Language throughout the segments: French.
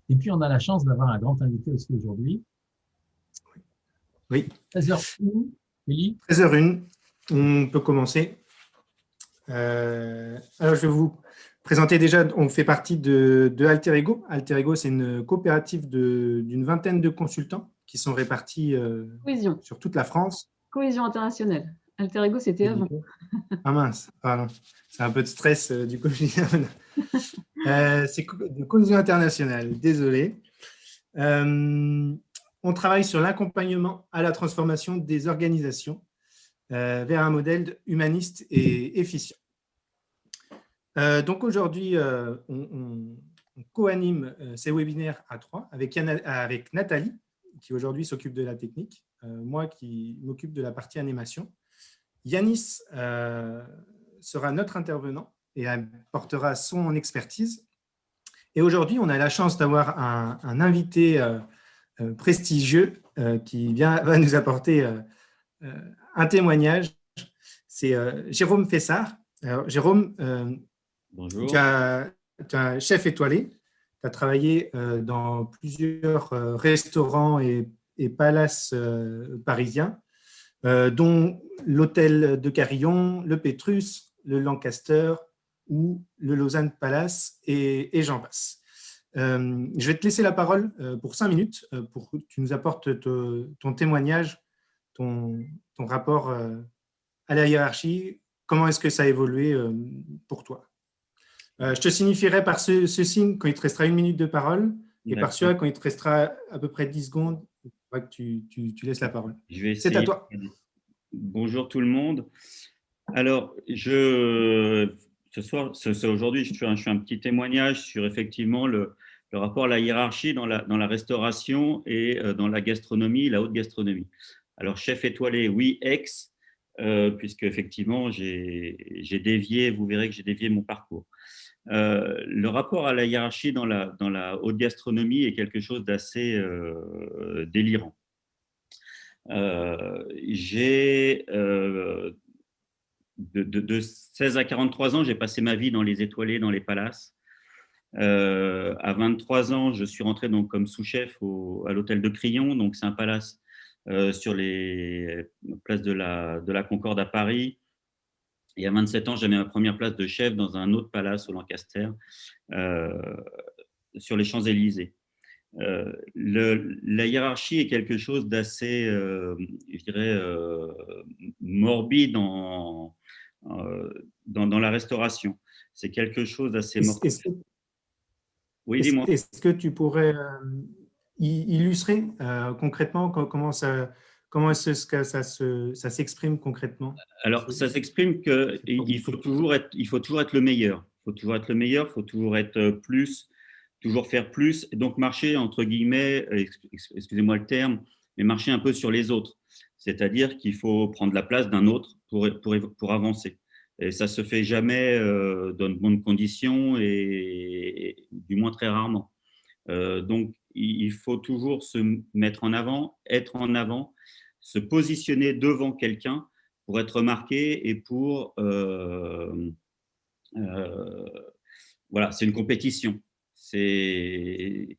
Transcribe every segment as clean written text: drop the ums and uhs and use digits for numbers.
Et puis, on a la chance d'avoir un grand invité aussi aujourd'hui. Oui. 13h01, Élie. 13h01, on peut commencer. Alors, je vais vous présenter déjà, on fait partie de Alter Ego. Alter Ego, c'est une coopérative d'une vingtaine de consultants qui sont répartis Cohésion. sur toute la France. Cohésion internationale. Alter Ego, c'était avant. Ah mince, pardon. C'est un peu de stress du coup. C'est de Cohésion internationale, désolé. On travaille sur l'accompagnement à la transformation des organisations vers un modèle humaniste et efficient. Donc aujourd'hui, on co-anime ces webinaires à trois avec Nathalie, qui aujourd'hui s'occupe de la technique, moi qui m'occupe de la partie animation. Yanis sera notre intervenant et apportera son expertise. Et aujourd'hui, on a la chance d'avoir un invité prestigieux qui va nous apporter un témoignage. C'est Jérôme Fessard. Alors, Jérôme, bonjour. Tu es un chef étoilé. Tu as travaillé dans plusieurs restaurants et palaces parisiens, dont l'hôtel de Carillon, le Pétrus, le Lancaster ou le Lausanne Palace et j'en passe. Je vais te laisser la parole pour 5 minutes pour que tu nous apportes ton témoignage, ton rapport à la hiérarchie. Comment est-ce que ça a évolué pour toi? Je te signifierai par ce signe quand il te restera 1 minute de parole et par celui-là quand il te restera à peu près 10 secondes, il faudra que tu laisses la parole. C'est à toi. Bonjour tout le monde. Alors, aujourd'hui, je fais un petit témoignage sur effectivement le rapport à la hiérarchie dans la restauration et dans la gastronomie, la haute gastronomie. Alors, chef étoilé, oui, puisque effectivement, j'ai dévié, vous verrez que j'ai dévié mon parcours. Le rapport à la hiérarchie dans la haute gastronomie est quelque chose d'assez délirant. De 16 à 43 ans, j'ai passé ma vie dans les étoilés, dans les palaces. À 23 ans, je suis rentré donc comme sous-chef à l'hôtel de Crillon. Donc, c'est un palace sur les places de la Concorde à Paris. Et à 27 ans, j'avais ma première place de chef dans un autre palace au Lancaster, sur les Champs-Élysées. La hiérarchie est quelque chose d'assez, je dirais, morbide dans la restauration. C'est quelque chose d'assez mortel. Oui, dis-moi. Est-ce que tu pourrais illustrer concrètement comment est-ce que ça s'exprime concrètement? Alors, ça s'exprime qu'il faut toujours être le meilleur. Il faut toujours être le meilleur, il faut toujours être plus, toujours faire plus. Et donc, marcher, entre guillemets, excusez-moi le terme, mais marcher un peu sur les autres. C'est-à-dire qu'il faut prendre la place d'un autre pour avancer. Et ça ne se fait jamais dans de bonnes conditions et du moins très rarement. Donc, il faut toujours se mettre en avant, être en avant, se positionner devant quelqu'un pour être remarqué et pour… voilà, c'est une compétition. Je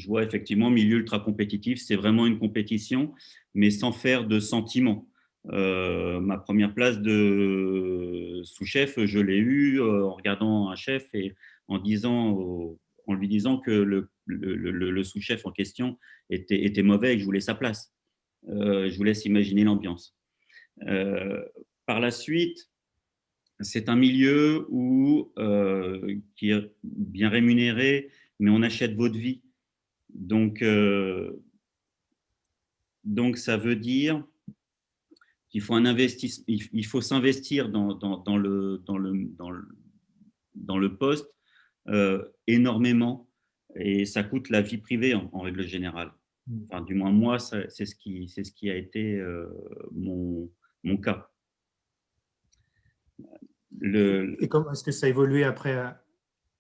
vois effectivement milieu ultra compétitif, c'est vraiment une compétition, mais sans faire de sentiment. Ma première place de sous-chef, je l'ai eue en regardant un chef et en lui disant que le sous-chef en question était mauvais et que je voulais sa place. Je vous laisse imaginer l'ambiance. Par la suite, c'est un milieu qui est bien rémunéré, mais on achète votre vie. Donc ça veut dire qu'il faut un investissement, il faut s'investir dans le poste énormément, et ça coûte la vie privée en règle générale. Enfin, du moins moi, c'est ce qui a été mon cas. Et comment est-ce que ça a évolué après?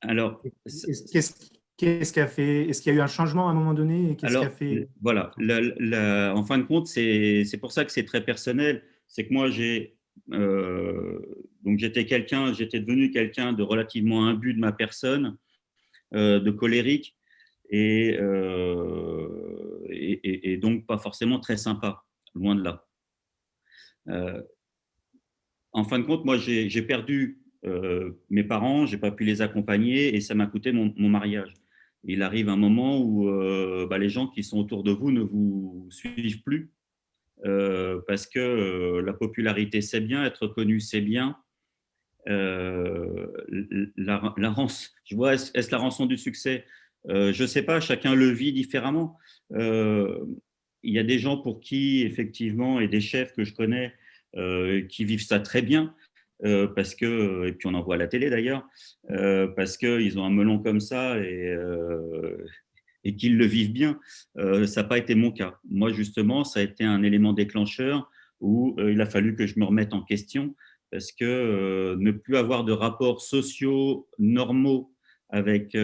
Alors, qu'est-ce qui a fait? Est-ce qu'il y a eu un changement à un moment donné? Voilà. En fin de compte, c'est pour ça que c'est très personnel. C'est que moi, j'étais devenu quelqu'un de relativement imbu de ma personne, de colérique. et donc pas forcément très sympa, loin de là. En fin de compte, moi, j'ai perdu mes parents, j'ai pas pu les accompagner et ça m'a coûté mon mariage. Il arrive un moment où les gens qui sont autour de vous ne vous suivent plus parce que la popularité, c'est bien, être connu, c'est bien. Je vois, est-ce la rançon du succès? Je ne sais pas, chacun le vit différemment. Il y a des gens pour qui, effectivement, et des chefs que je connais, qui vivent ça très bien, parce que, et puis on en voit à la télé d'ailleurs, parce qu'ils ont un melon comme ça et qu'ils le vivent bien. Ça n'a pas été mon cas. Moi, justement, ça a été un élément déclencheur où il a fallu que je me remette en question parce que ne plus avoir de rapports sociaux normaux avec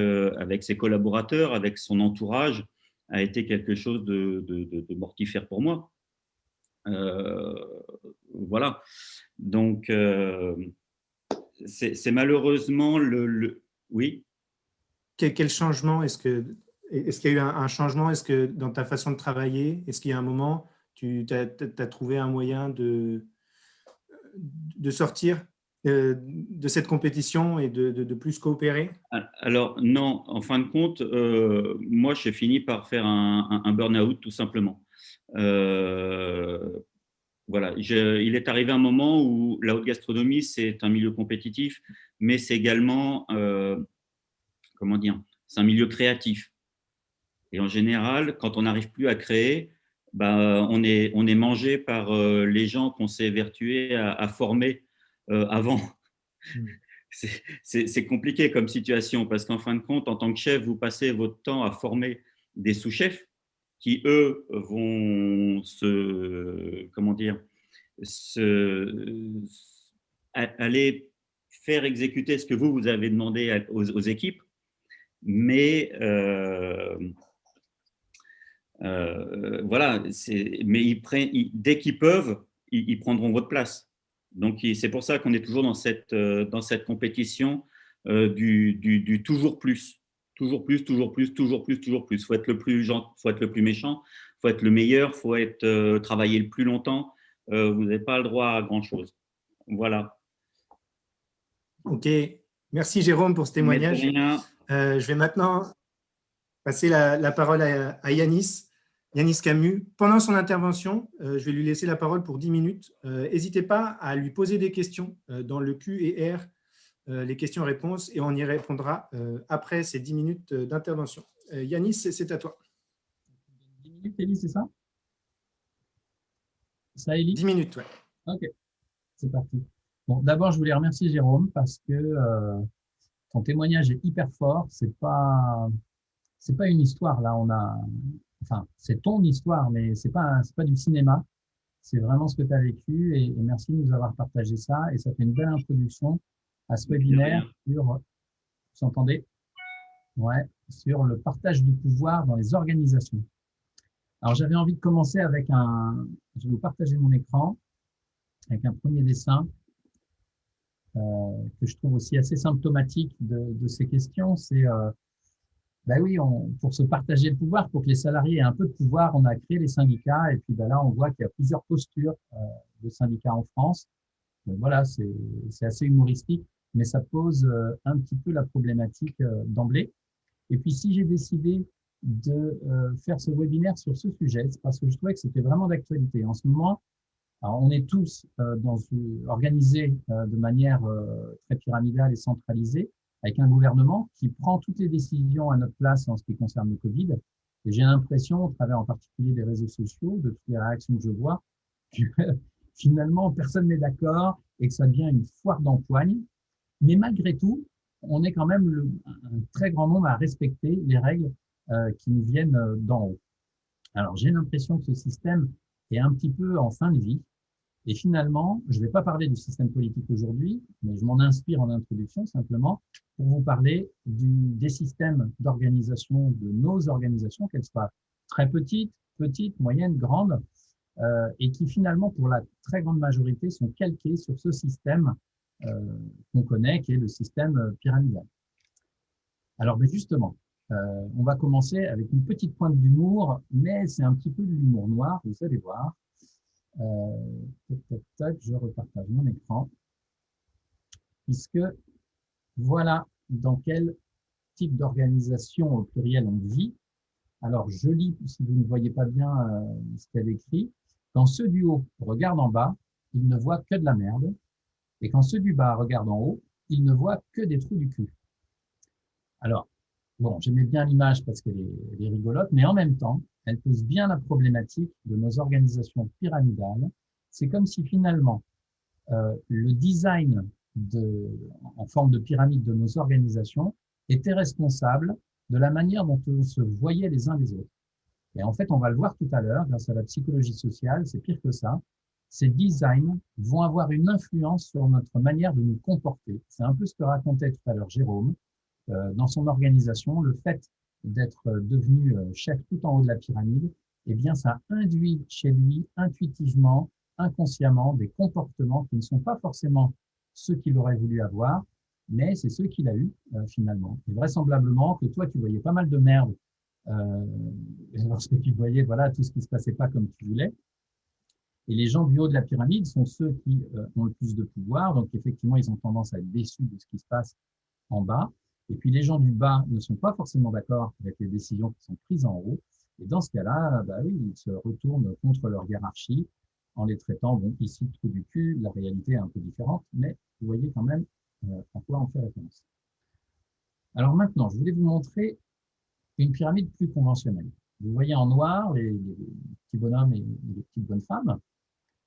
ses collaborateurs, avec son entourage, a été quelque chose de mortifère pour moi. Voilà. Donc, c'est malheureusement Oui. Quel changement est-ce qu'il y a eu un changement? Est-ce que dans ta façon de travailler, est-ce qu'il y a un moment, tu as trouvé un moyen de sortir de cette compétition et de plus coopérer? Alors, non, en fin de compte, moi, j'ai fini par faire un burn-out, tout simplement. Voilà, il est arrivé un moment où la haute gastronomie, c'est un milieu compétitif, mais c'est également, comment dire, c'est un milieu créatif. Et en général, quand on n'arrive plus à créer, on est mangé par les gens qu'on s'est évertués à former avant. C'est compliqué comme situation parce qu'en fin de compte, en tant que chef, vous passez votre temps à former des sous-chefs qui, eux, vont aller faire exécuter ce que vous avez demandé aux équipes, mais voilà, mais dès qu'ils peuvent, ils prendront votre place. Donc, c'est pour ça qu'on est toujours dans cette compétition du toujours plus. Toujours plus, toujours plus, toujours plus, toujours plus. Il faut être le plus faut être le plus méchant, il faut être le meilleur, il faut travailler le plus longtemps. Vous n'avez pas le droit à grand-chose. Voilà. Ok. Merci Jérôme pour ce témoignage. Je vais maintenant passer la parole à Yanis Camus. Pendant son intervention, je vais lui laisser la parole pour 10 minutes. N'hésitez pas à lui poser des questions dans le Q&R, les questions-réponses, et on y répondra après ces 10 minutes d'intervention. Yanis, c'est à toi. 10 minutes, Élie, c'est ça? Ça, Élie? 10 minutes, ouais. Ok, c'est parti. Bon, d'abord, je voulais remercier Jérôme parce que ton témoignage est hyper fort. C'est pas une histoire, là. Enfin, c'est ton histoire, mais c'est pas du cinéma. C'est vraiment ce que tu as vécu et merci de nous avoir partagé ça. Et ça fait une belle introduction à ce webinaire sur, vous entendez? Ouais, sur le partage du pouvoir dans les organisations. Alors, j'avais envie de commencer avec je vais vous partager mon écran avec un premier dessin que je trouve aussi assez symptomatique de ces questions. C'est oui, pour se partager le pouvoir, pour que les salariés aient un peu de pouvoir, on a créé les syndicats et puis là, on voit qu'il y a plusieurs postures de syndicats en France. Donc, voilà, c'est assez humoristique, mais ça pose un petit peu la problématique d'emblée. Et puis, si j'ai décidé de faire ce webinaire sur ce sujet, c'est parce que je trouvais que c'était vraiment d'actualité. En ce moment, alors on est tous organisés de manière très pyramidale et centralisée, avec un gouvernement qui prend toutes les décisions à notre place en ce qui concerne le Covid. Et j'ai l'impression, au travers en particulier des réseaux sociaux, de toutes les réactions que je vois, que finalement, personne n'est d'accord et que ça devient une foire d'empoigne. Mais malgré tout, on est quand même un très grand nombre à respecter les règles qui nous viennent d'en haut. Alors, j'ai l'impression que ce système est un petit peu en fin de vie. Et finalement, je ne vais pas parler du système politique aujourd'hui, mais je m'en inspire en introduction simplement pour vous parler des systèmes d'organisation de nos organisations, qu'elles soient très petites, moyennes, grandes, et qui finalement, pour la très grande majorité, sont calquées sur ce système qu'on connaît, qui est le système pyramidal. Alors, mais justement, On va commencer avec une petite pointe d'humour, mais c'est un petit peu de l'humour noir, vous allez voir. Tac, tac, tac, je repartage mon écran, puisque voilà dans quel type d'organisation au pluriel on vit. Alors, je lis, si vous ne voyez pas bien ce qu'elle écrit. Quand ceux du haut regardent en bas, ils ne voient que de la merde. Et quand ceux du bas regardent en haut, ils ne voient que des trous du cul. Alors, bon, j'aimais bien l'image parce qu'elle est rigolote, mais en même temps, elle pose bien la problématique de nos organisations pyramidales. C'est comme si finalement, le design en forme de pyramide de nos organisations était responsable de la manière dont on se voyait les uns les autres. Et en fait, on va le voir tout à l'heure, grâce à la psychologie sociale, c'est pire que ça. Ces designs vont avoir une influence sur notre manière de nous comporter. C'est un peu ce que racontait tout à l'heure Jérôme. Dans son organisation, le fait d'être devenu chef tout en haut de la pyramide, eh bien, ça induit chez lui intuitivement, inconsciemment, des comportements qui ne sont pas forcément ceux qu'il aurait voulu avoir, mais c'est ceux qu'il a eu finalement. Et vraisemblablement que toi, tu voyais pas mal de merde lorsque tu voyais voilà tout ce qui se passait pas comme tu voulais. Et les gens du haut de la pyramide sont ceux qui ont le plus de pouvoir, donc effectivement, ils ont tendance à être déçus de ce qui se passe en bas. Et puis les gens du bas ne sont pas forcément d'accord avec les décisions qui sont prises en haut. Et dans ce cas-là, bah oui, ils se retournent contre leur hiérarchie en les traitant, bon, ici, trou du cul. La réalité est un peu différente, mais vous voyez quand même à quoi on fait référence. Alors maintenant, je voulais vous montrer une pyramide plus conventionnelle. Vous voyez en noir les petits bonhommes et les petites bonnes femmes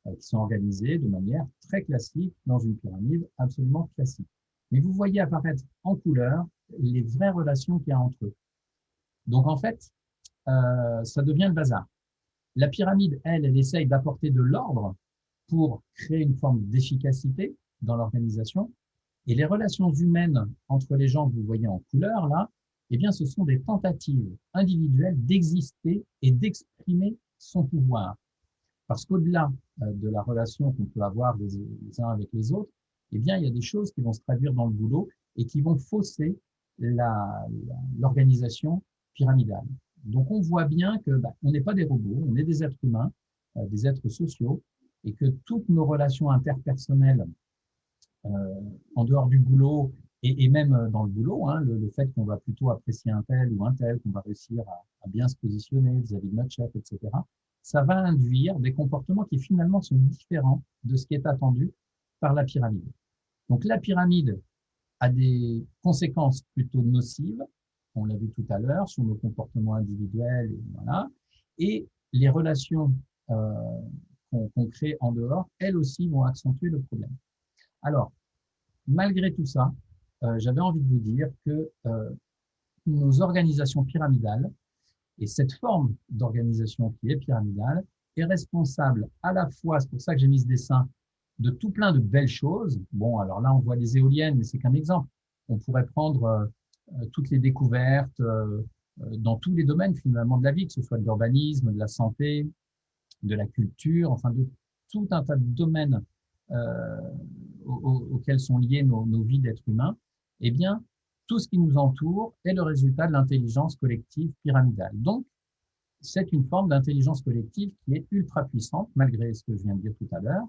qui sont organisés de manière très classique dans une pyramide absolument classique. Mais vous voyez apparaître en couleur les vraies relations qu'il y a entre eux. Donc en fait, ça devient le bazar. La pyramide, elle essaye d'apporter de l'ordre pour créer une forme d'efficacité dans l'organisation. Et les relations humaines entre les gens que vous voyez en couleur, là, eh bien, ce sont des tentatives individuelles d'exister et d'exprimer son pouvoir. Parce qu'au-delà de la relation qu'on peut avoir les uns avec les autres, eh bien, il y a des choses qui vont se traduire dans le boulot et qui vont fausser l'organisation pyramidale. Donc, on voit bien que on n'est pas des robots, on est des êtres humains, des êtres sociaux, et que toutes nos relations interpersonnelles en dehors du boulot et même dans le boulot, hein, le fait qu'on va plutôt apprécier un tel ou un tel, qu'on va réussir à bien se positionner vis-à-vis de notre chef, etc., ça va induire des comportements qui finalement sont différents de ce qui est attendu par la pyramide. Donc la pyramide a des conséquences plutôt nocives, on l'a vu tout à l'heure, sur nos comportements individuels, voilà, et les relations qu'on crée en dehors, elles aussi vont accentuer le problème. Alors, malgré tout ça, j'avais envie de vous dire que nos organisations pyramidales, et cette forme d'organisation qui est pyramidale, est responsable à la fois, c'est pour ça que j'ai mis ce dessin, de tout plein de belles choses. Bon, alors là, on voit les éoliennes, mais c'est qu'un exemple. On pourrait prendre toutes les découvertes dans tous les domaines finalement de la vie, que ce soit de l'urbanisme, de la santé, de la culture, enfin de tout un tas de domaines auxquels sont liées nos vies d'êtres humains. Eh bien, tout ce qui nous entoure est le résultat de l'intelligence collective pyramidale. Donc, c'est une forme d'intelligence collective qui est ultra puissante, malgré ce que je viens de dire tout à l'heure.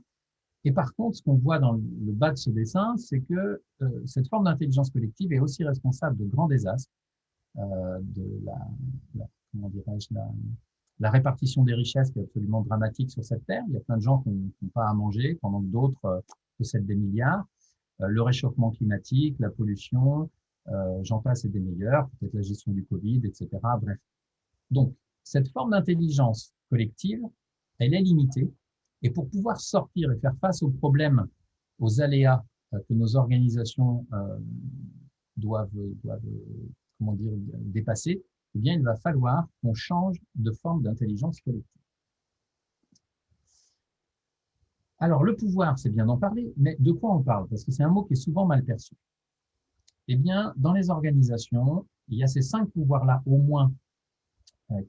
Et par contre, ce qu'on voit dans le bas de ce dessin, c'est que cette forme d'intelligence collective est aussi responsable de grands désastres, de comment dirais-je, la répartition des richesses qui est absolument dramatique sur cette terre. Il y a plein de gens qui n'ont pas à manger, pendant que d'autres possèdent des milliards. Le réchauffement climatique, la pollution, j'en passe et des meilleurs, peut-être la gestion du Covid, etc. Bref. Donc, cette forme d'intelligence collective, elle est limitée. Et pour pouvoir sortir et faire face aux problèmes, aux aléas que nos organisations doivent comment dire, dépasser, eh bien, il va falloir qu'on change de forme d'intelligence collective. Alors, le pouvoir, c'est bien d'en parler, mais de quoi on parle? Parce que c'est un mot qui est souvent mal perçu. Eh bien, dans les organisations, il y a ces 5 pouvoirs-là, au moins,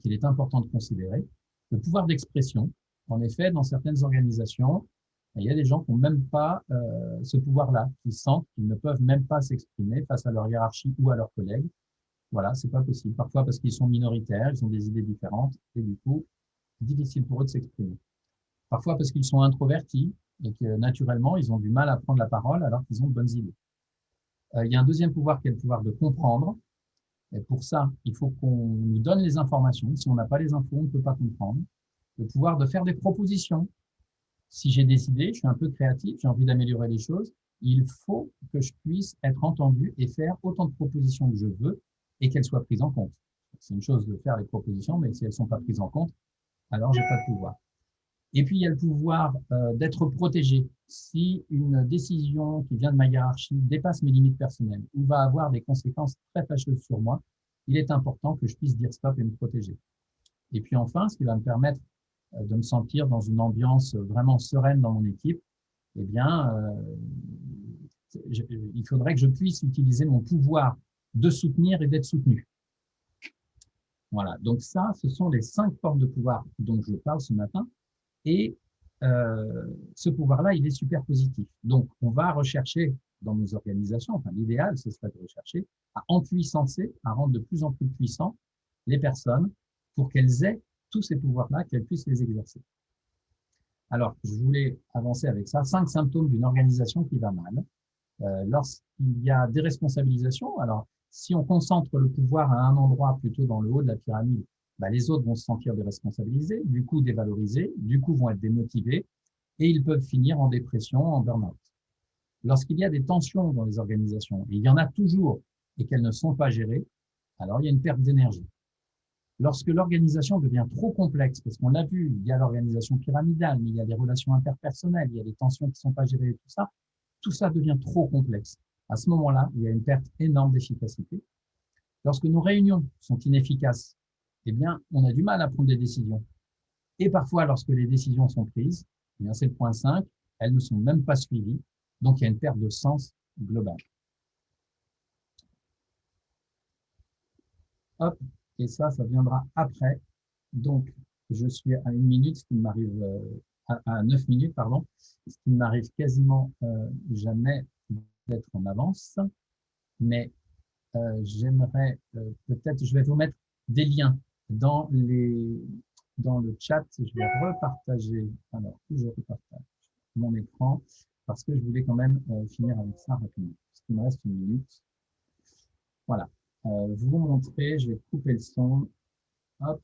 qu'il est important de considérer. Le pouvoir d'expression. En effet, dans certaines organisations, il y a des gens qui n'ont même pas ce pouvoir-là, qui sentent qu'ils ne peuvent même pas s'exprimer face à leur hiérarchie ou à leurs collègues. Voilà, c'est pas possible. Parfois parce qu'ils sont minoritaires, ils ont des idées différentes et du coup, difficile pour eux de s'exprimer. Parfois parce qu'ils sont introvertis et que naturellement, ils ont du mal à prendre la parole alors qu'ils ont de bonnes idées. Il y a un deuxième pouvoir qui est le pouvoir de comprendre. Et pour ça, il faut qu'on nous donne les informations. Si on n'a pas les infos, on ne peut pas comprendre. Le pouvoir de faire des propositions. Si j'ai des idées, je suis un peu créatif, j'ai envie d'améliorer les choses, il faut que je puisse être entendu et faire autant de propositions que je veux et qu'elles soient prises en compte. C'est une chose de faire les propositions, mais si elles ne sont pas prises en compte, alors j'ai pas de pouvoir. Et puis, il y a le pouvoir d'être protégé. Si une décision qui vient de ma hiérarchie dépasse mes limites personnelles ou va avoir des conséquences très fâcheuses sur moi, il est important que je puisse dire stop et me protéger. Et puis enfin, ce qui va me permettre de me sentir dans une ambiance vraiment sereine dans mon équipe, eh bien, il faudrait que je puisse utiliser mon pouvoir de soutenir et d'être soutenu. Voilà, donc ça, ce sont les 5 formes de pouvoir dont je parle ce matin. Et ce pouvoir-là, il est super positif. Donc, on va rechercher dans nos organisations, enfin l'idéal, ce serait de rechercher à empuissancer, à rendre de plus en plus puissants les personnes pour qu'elles aient tous ces pouvoirs-là, qu'elles puissent les exercer. Alors, je voulais avancer avec ça. 5 symptômes d'une organisation qui va mal. Lorsqu'il y a déresponsabilisation, alors si on concentre le pouvoir à un endroit plutôt dans le haut de la pyramide, les autres vont se sentir déresponsabilisés, du coup dévalorisés, du coup vont être démotivés et ils peuvent finir en dépression, en burn-out. Lorsqu'il y a des tensions dans les organisations, et il y en a toujours et qu'elles ne sont pas gérées, alors il y a une perte d'énergie. Lorsque l'organisation devient trop complexe, parce qu'on l'a vu, il y a l'organisation pyramidale, mais il y a des relations interpersonnelles, il y a des tensions qui ne sont pas gérées, tout ça devient trop complexe. À ce moment-là, il y a une perte énorme d'efficacité. Lorsque nos réunions sont inefficaces, eh bien, on a du mal à prendre des décisions. Et parfois, lorsque les décisions sont prises, eh bien, c'est le point 5, elles ne sont même pas suivies, donc il y a une perte de sens globale. Hop, et ça viendra après. Donc, je suis à 1 minute, ce qui m'arrive à 9 minutes, pardon, ce qui ne m'arrive quasiment jamais d'être en avance. Mais j'aimerais peut-être, je vais vous mettre des liens dans le chat. Je vais repartager, alors je repartage mon écran parce que je voulais quand même finir avec ça rapidement. Parce qu'il me reste 1 minute. Voilà. Vous montrer, je vais couper le son, hop,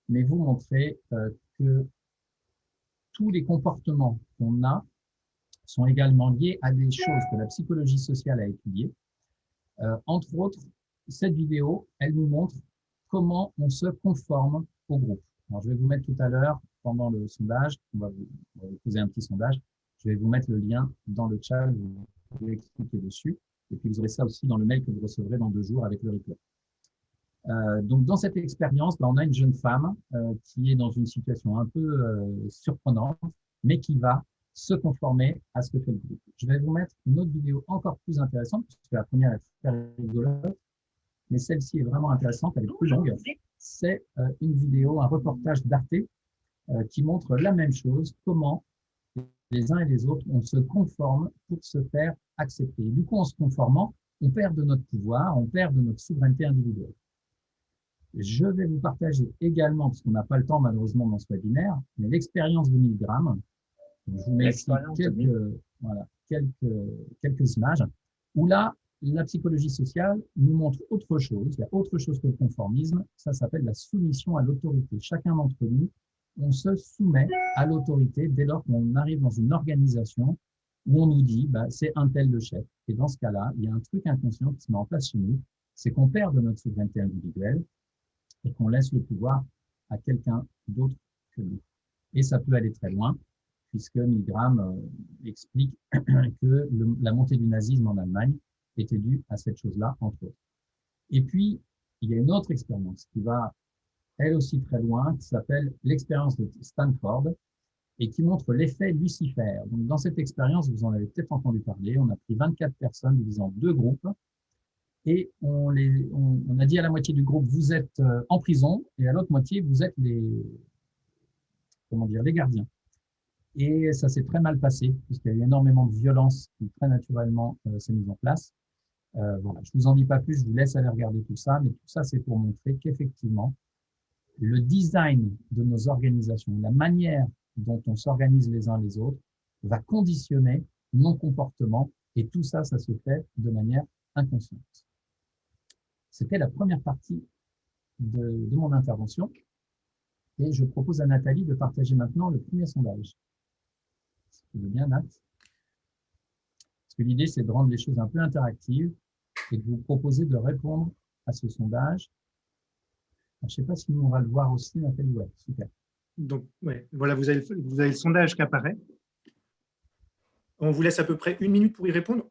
mais vous montrer que tous les comportements qu'on a sont également liés à des choses que la psychologie sociale a étudiées. Entre autres, cette vidéo, elle nous montre comment on se conforme au groupe. Alors, je vais vous mettre tout à l'heure, pendant le sondage, on va vous poser un petit sondage, je vais vous mettre le lien dans le chat, vous pouvez cliquer dessus, et puis vous aurez ça aussi dans le mail que vous recevrez dans 2 jours avec le replay. Donc, dans cette expérience, on a une jeune femme qui est dans une situation un peu surprenante, mais qui va se conformer à ce que fait le groupe. Je vais vous mettre une autre vidéo encore plus intéressante, puisque la première est très rigolote, mais celle-ci est vraiment intéressante, elle est plus longue. C'est une vidéo, un reportage d'Arte qui montre la même chose, comment les uns et les autres, on se conforme pour se faire accepter. Du coup, en se conformant, on perd de notre pouvoir, on perd de notre souveraineté individuelle. Je vais vous partager également, parce qu'on n'a pas le temps malheureusement dans ce webinaire, mais l'expérience de Milgram. Je vous mets ici quelques images où là, la psychologie sociale nous montre autre chose. Il y a autre chose que le conformisme. Ça s'appelle la soumission à l'autorité. Chacun d'entre nous, on se soumet à l'autorité dès lors qu'on arrive dans une organisation où on nous dit c'est un tel le chef. Et dans ce cas-là, il y a un truc inconscient qui se met en place chez nous, c'est qu'on perd de notre souveraineté individuelle et qu'on laisse le pouvoir à quelqu'un d'autre que nous. Et ça peut aller très loin, puisque Milgram explique que la montée du nazisme en Allemagne était due à cette chose-là, entre autres. Et puis, il y a une autre expérience qui va, elle aussi très loin, qui s'appelle l'expérience de Stanford, et qui montre l'effet Lucifer. Donc, dans cette expérience, vous en avez peut-être entendu parler, on a pris 24 personnes divisées en 2 groupes, et on a dit à la moitié du groupe, vous êtes en prison, et à l'autre moitié, vous êtes les gardiens. Et ça s'est très mal passé, puisqu'il y a eu énormément de violence qui très naturellement s'est mise en place. Voilà, je ne vous en dis pas plus, je vous laisse aller regarder tout ça, mais tout ça, c'est pour montrer qu'effectivement, le design de nos organisations, la manière dont on s'organise les uns les autres, va conditionner nos comportements, et tout ça, ça se fait de manière inconsciente. C'était la première partie de mon intervention, et je propose à Nathalie de partager maintenant le premier sondage. Si tu veux bien, Nat. Parce que l'idée, c'est de rendre les choses un peu interactives et de vous proposer de répondre à ce sondage. Alors, je ne sais pas si nous, on va le voir aussi, Nathalie. Ouais, super. Donc, ouais, voilà, vous avez le sondage qui apparaît. On vous laisse à peu près 1 minute pour y répondre.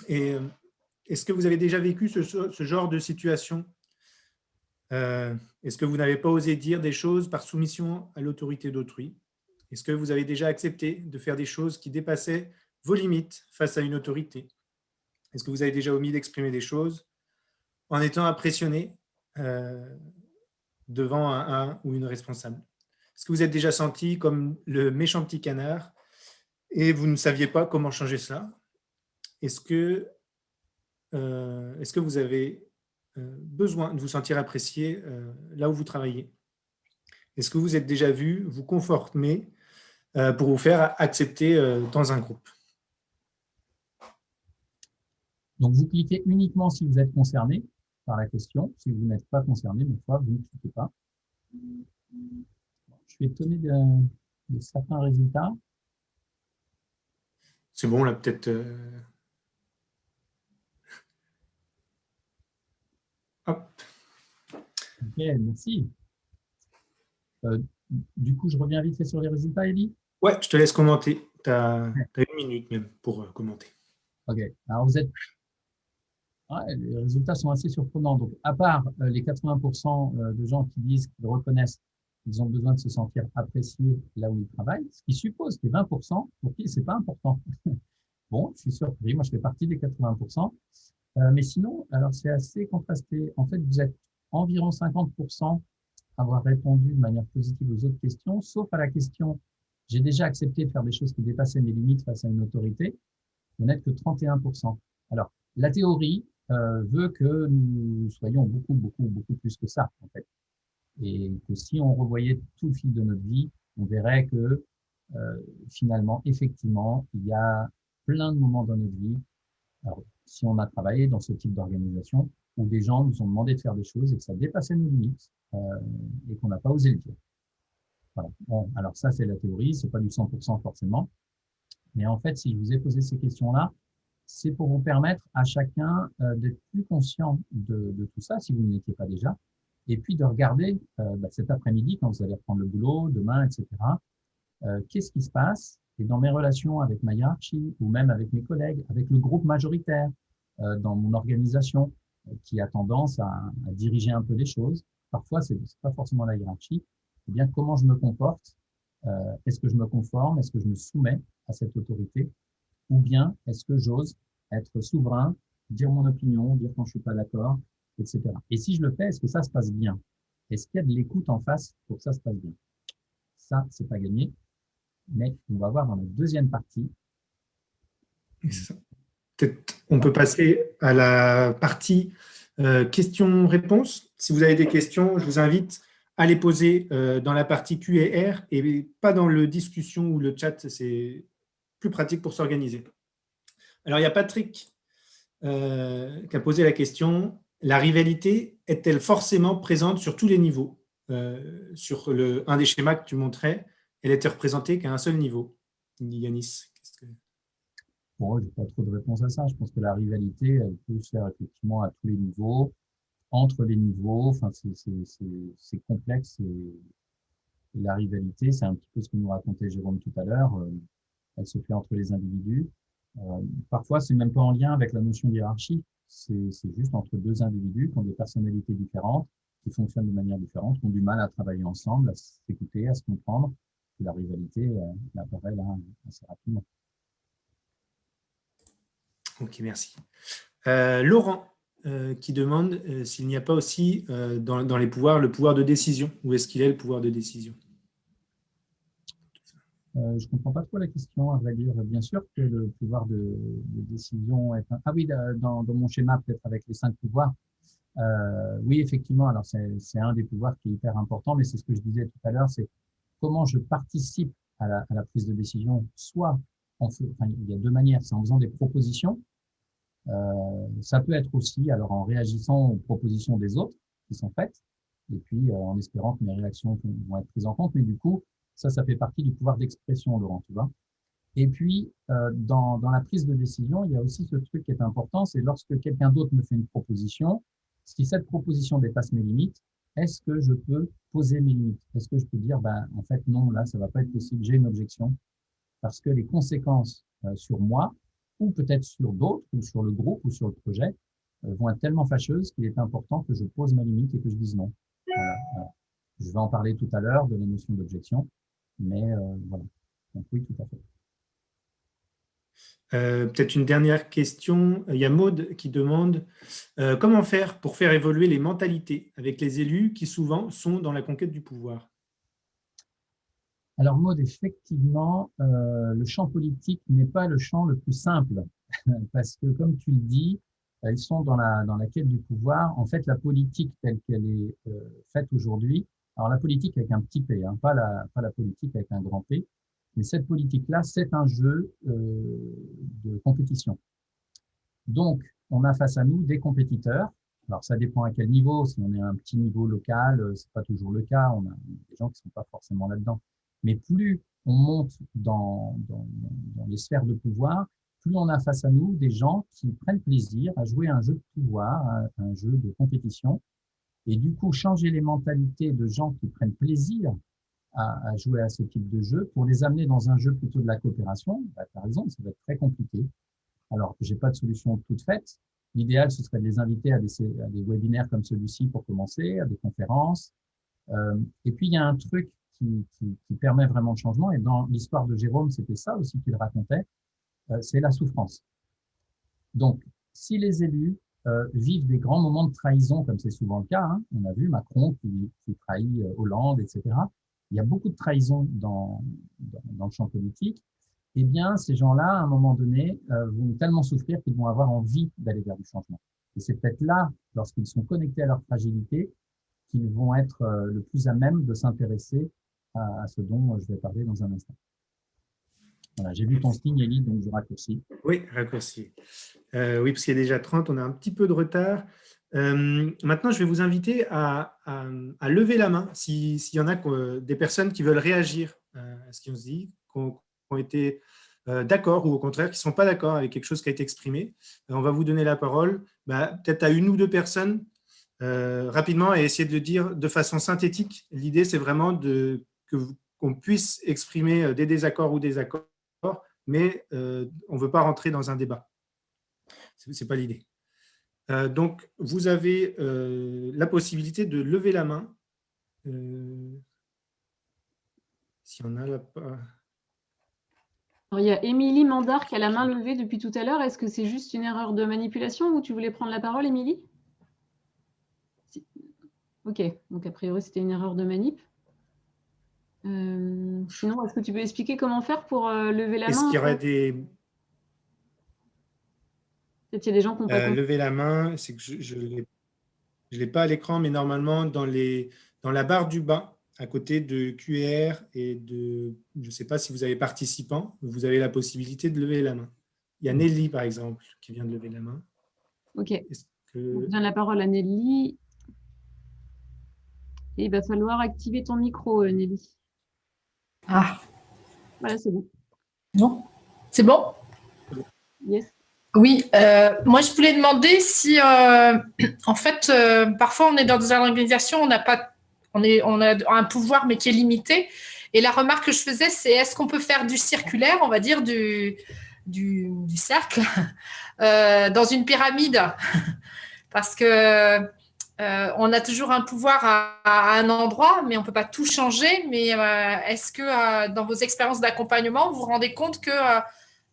Et est-ce que vous avez déjà vécu ce genre de situation? Est-ce que vous n'avez pas osé dire des choses par soumission à l'autorité d'autrui? Est-ce que vous avez déjà accepté de faire des choses qui dépassaient vos limites face à une autorité? Est-ce que vous avez déjà omis d'exprimer des choses en étant impressionné devant un ou une responsable? Est-ce que vous êtes déjà senti comme le méchant petit canard et vous ne saviez pas comment changer cela? Est-ce que vous avez besoin de vous sentir apprécié là où vous travaillez? Est-ce que vous êtes déjà vu vous conformer pour vous faire accepter dans un groupe? Donc, vous cliquez uniquement si vous êtes concerné par la question. Si vous n'êtes pas concerné, une fois, vous ne cliquez pas. Je suis étonné de certains résultats. C'est bon, là, peut-être… Hop. Ok, merci. Du coup, je reviens vite fait sur les résultats, Elie. Ouais, je te laisse commenter. Tu as 1 minute même pour commenter. Ok, alors vous êtes… Ouais, les résultats sont assez surprenants. Donc, à part les 80% de gens qui disent qu'ils reconnaissent qu'ils ont besoin de se sentir appréciés là où ils travaillent, ce qui suppose que 20% pour qui c'est pas important. Bon, je suis surpris, moi je fais partie des 80%. Mais sinon, alors c'est assez contrasté. En fait, vous êtes environ 50% à avoir répondu de manière positive aux autres questions, sauf à la question « J'ai déjà accepté de faire des choses qui dépassaient mes limites face à une autorité ». Vous n'êtes que 31%. Alors, la théorie veut que nous soyons beaucoup plus que ça, en fait. Et que si on revoyait tout le fil de notre vie, on verrait que finalement, effectivement, il y a plein de moments dans notre vie, alors, si on a travaillé dans ce type d'organisation, où des gens nous ont demandé de faire des choses et que ça dépassait nos limites et qu'on n'a pas osé le dire. Voilà. Bon, alors ça, c'est la théorie, c'est pas du 100% forcément. Mais en fait, si je vous ai posé ces questions-là, c'est pour vous permettre à chacun d'être plus conscient de tout ça, si vous ne l'étiez pas déjà, et puis de regarder cet après-midi, quand vous allez reprendre le boulot, demain, etc., qu'est-ce qui se passe? Et dans mes relations avec ma hiérarchie, ou même avec mes collègues, avec le groupe majoritaire dans mon organisation, qui a tendance à diriger un peu les choses, parfois, c'est pas forcément la hiérarchie, eh bien, comment je me comporte? Est-ce que je me conforme? Est-ce que je me soumets à cette autorité? Ou bien est-ce que j'ose être souverain, dire mon opinion, dire quand je suis pas d'accord, etc. Et si je le fais, est-ce que ça se passe bien? Est-ce qu'il y a de l'écoute en face pour que ça se passe bien? Ça, c'est pas gagné, mais on va voir dans la deuxième partie. Peut-être on peut passer à la partie questions-réponses. Si vous avez des questions, je vous invite à les poser dans la partie Q&R et pas dans le discussion ou le chat, c'est plus pratique pour s'organiser. Alors, il y a Patrick qui a posé la question, la rivalité est-elle forcément présente sur tous les niveaux? Sur un des schémas que tu montrais, elle était représentée qu'à un seul niveau. Yanis, qu'est-ce que… Bon, je n'ai pas trop de réponse à ça. Je pense que la rivalité, elle peut se faire effectivement à tous les niveaux, entre les niveaux. Enfin, c'est complexe. Et la rivalité, c'est un petit peu ce que nous racontait Jérôme tout à l'heure. Elle se fait entre les individus. Parfois, c'est même pas en lien avec la notion de hiérarchie. C'est juste entre deux individus qui ont des personnalités différentes, qui fonctionnent de manière différente, qui ont du mal à travailler ensemble, à s'écouter, à se comprendre. Et la rivalité apparaît là assez rapidement. Ok, merci. Laurent qui demande s'il n'y a pas aussi dans les pouvoirs le pouvoir de décision. Où est-ce qu'il est le pouvoir de décision? Je comprends pas trop la question, à vrai dire. Bien sûr que le pouvoir de décision est Ah oui, dans mon schéma, peut-être avec les 5 pouvoirs. Oui, effectivement. Alors, c'est un des pouvoirs qui est hyper important, mais c'est ce que je disais tout à l'heure, c'est comment je participe à la prise de décision. Soit, enfin, il y a deux manières. C'est en faisant des propositions. Ça peut être aussi, alors, en réagissant aux propositions des autres qui sont faites, et puis en espérant que mes réactions vont être prises en compte. Mais du coup, ça fait partie du pouvoir d'expression, Laurent, tu vois. Et puis, dans la prise de décision, il y a aussi ce truc qui est important, c'est lorsque quelqu'un d'autre me fait une proposition, si cette proposition dépasse mes limites, est-ce que je peux poser mes limites? Est-ce que je peux dire, ben, en fait, non, là, ça va pas être possible, j'ai une objection, parce que les conséquences sur moi, ou peut-être sur d'autres, ou sur le groupe, ou sur le projet, vont être tellement fâcheuses qu'il est important que je pose ma limite et que je dise non. Voilà, voilà. Je vais en parler tout à l'heure de la notion d'objection, mais voilà. Donc oui, tout à fait. Peut-être une dernière question. Il y a Maude qui demande comment faire pour faire évoluer les mentalités avec les élus qui souvent sont dans la conquête du pouvoir. Alors Maud, effectivement, le champ politique n'est pas le champ le plus simple parce que comme tu le dis, ils sont dans la quête du pouvoir. En fait, la politique telle qu'elle est faite aujourd'hui, alors la politique avec un petit p, hein, pas la politique avec un grand P, mais cette politique-là, c'est un jeu de compétition. Donc, on a face à nous des compétiteurs. Alors, ça dépend à quel niveau. Si on est à un petit niveau local, c'est pas toujours le cas. On a des gens qui sont pas forcément là-dedans. Mais plus on monte dans les sphères de pouvoir, plus on a face à nous des gens qui prennent plaisir à jouer un jeu de pouvoir, un jeu de compétition. Et du coup, changer les mentalités de gens qui prennent plaisir à jouer à ce type de jeu pour les amener dans un jeu plutôt de la coopération, bah, par exemple, ça va être très compliqué. Alors que j'ai pas de solution toute faite. L'idéal, ce serait de les inviter à des webinaires comme celui-ci pour commencer, à des conférences. Et puis, il y a un truc qui permet vraiment le changement. Et dans l'histoire de Jérôme, c'était ça aussi qu'il racontait, c'est la souffrance. Donc, si les élus vivent des grands moments de trahison, comme c'est souvent le cas, hein, on a vu Macron qui trahit Hollande, etc. Il y a beaucoup de trahison dans le champ politique. Eh bien, ces gens-là, à un moment donné, vont tellement souffrir qu'ils vont avoir envie d'aller vers du changement. Et c'est peut-être là, lorsqu'ils sont connectés à leur fragilité, qu'ils vont être le plus à même de s'intéresser à ce dont je vais parler dans un instant. Voilà, j'ai vu ton signe, Elie, donc je raccourcis. Oui, raccourci. Oui, parce qu'il y a déjà 30, on a un petit peu de retard. Maintenant, je vais vous inviter à lever la main s'il y en a des personnes qui veulent réagir à ce qu'on se dit, qui ont été d'accord ou au contraire qui ne sont pas d'accord avec quelque chose qui a été exprimé. On va vous donner la parole, peut-être à une ou deux personnes rapidement et essayer de le dire de façon synthétique. L'idée, c'est vraiment qu'on puisse exprimer des désaccords ou des accords, mais on ne veut pas rentrer dans un débat. Ce n'est pas l'idée. Donc, vous avez la possibilité de lever la main. Si on a la... Alors, il y a Émilie Mandar qui a la main levée depuis tout à l'heure. Est-ce que c'est juste une erreur de manipulation ou tu voulais prendre la parole, Émilie? Ok, donc a priori, c'était une erreur de manip. Sinon, est-ce que tu peux expliquer comment faire pour lever la main? Est-ce qu'il y aurait des... Peut-être qu'il y a des gens qui n'ont pas compris. Lever la main, c'est que je ne l'ai pas à l'écran, mais normalement, dans la barre du bas, à côté de QR et de, je ne sais pas si vous avez participant, vous avez la possibilité de lever la main. Il y a Nelly, par exemple, qui vient de lever la main. Ok. Donc, je donne la parole à Nelly. Et il va falloir activer ton micro, Nelly. Ah. Voilà, c'est bon. Non, c'est bon? Yes. Oui, moi je voulais demander si, en fait, parfois on est dans des organisations, on a un pouvoir mais qui est limité. Et la remarque que je faisais, c'est est-ce qu'on peut faire du circulaire, on va dire du cercle, dans une pyramide? Parce que on a toujours un pouvoir à un endroit, mais on ne peut pas tout changer. Mais est-ce que dans vos expériences d'accompagnement, vous vous rendez compte que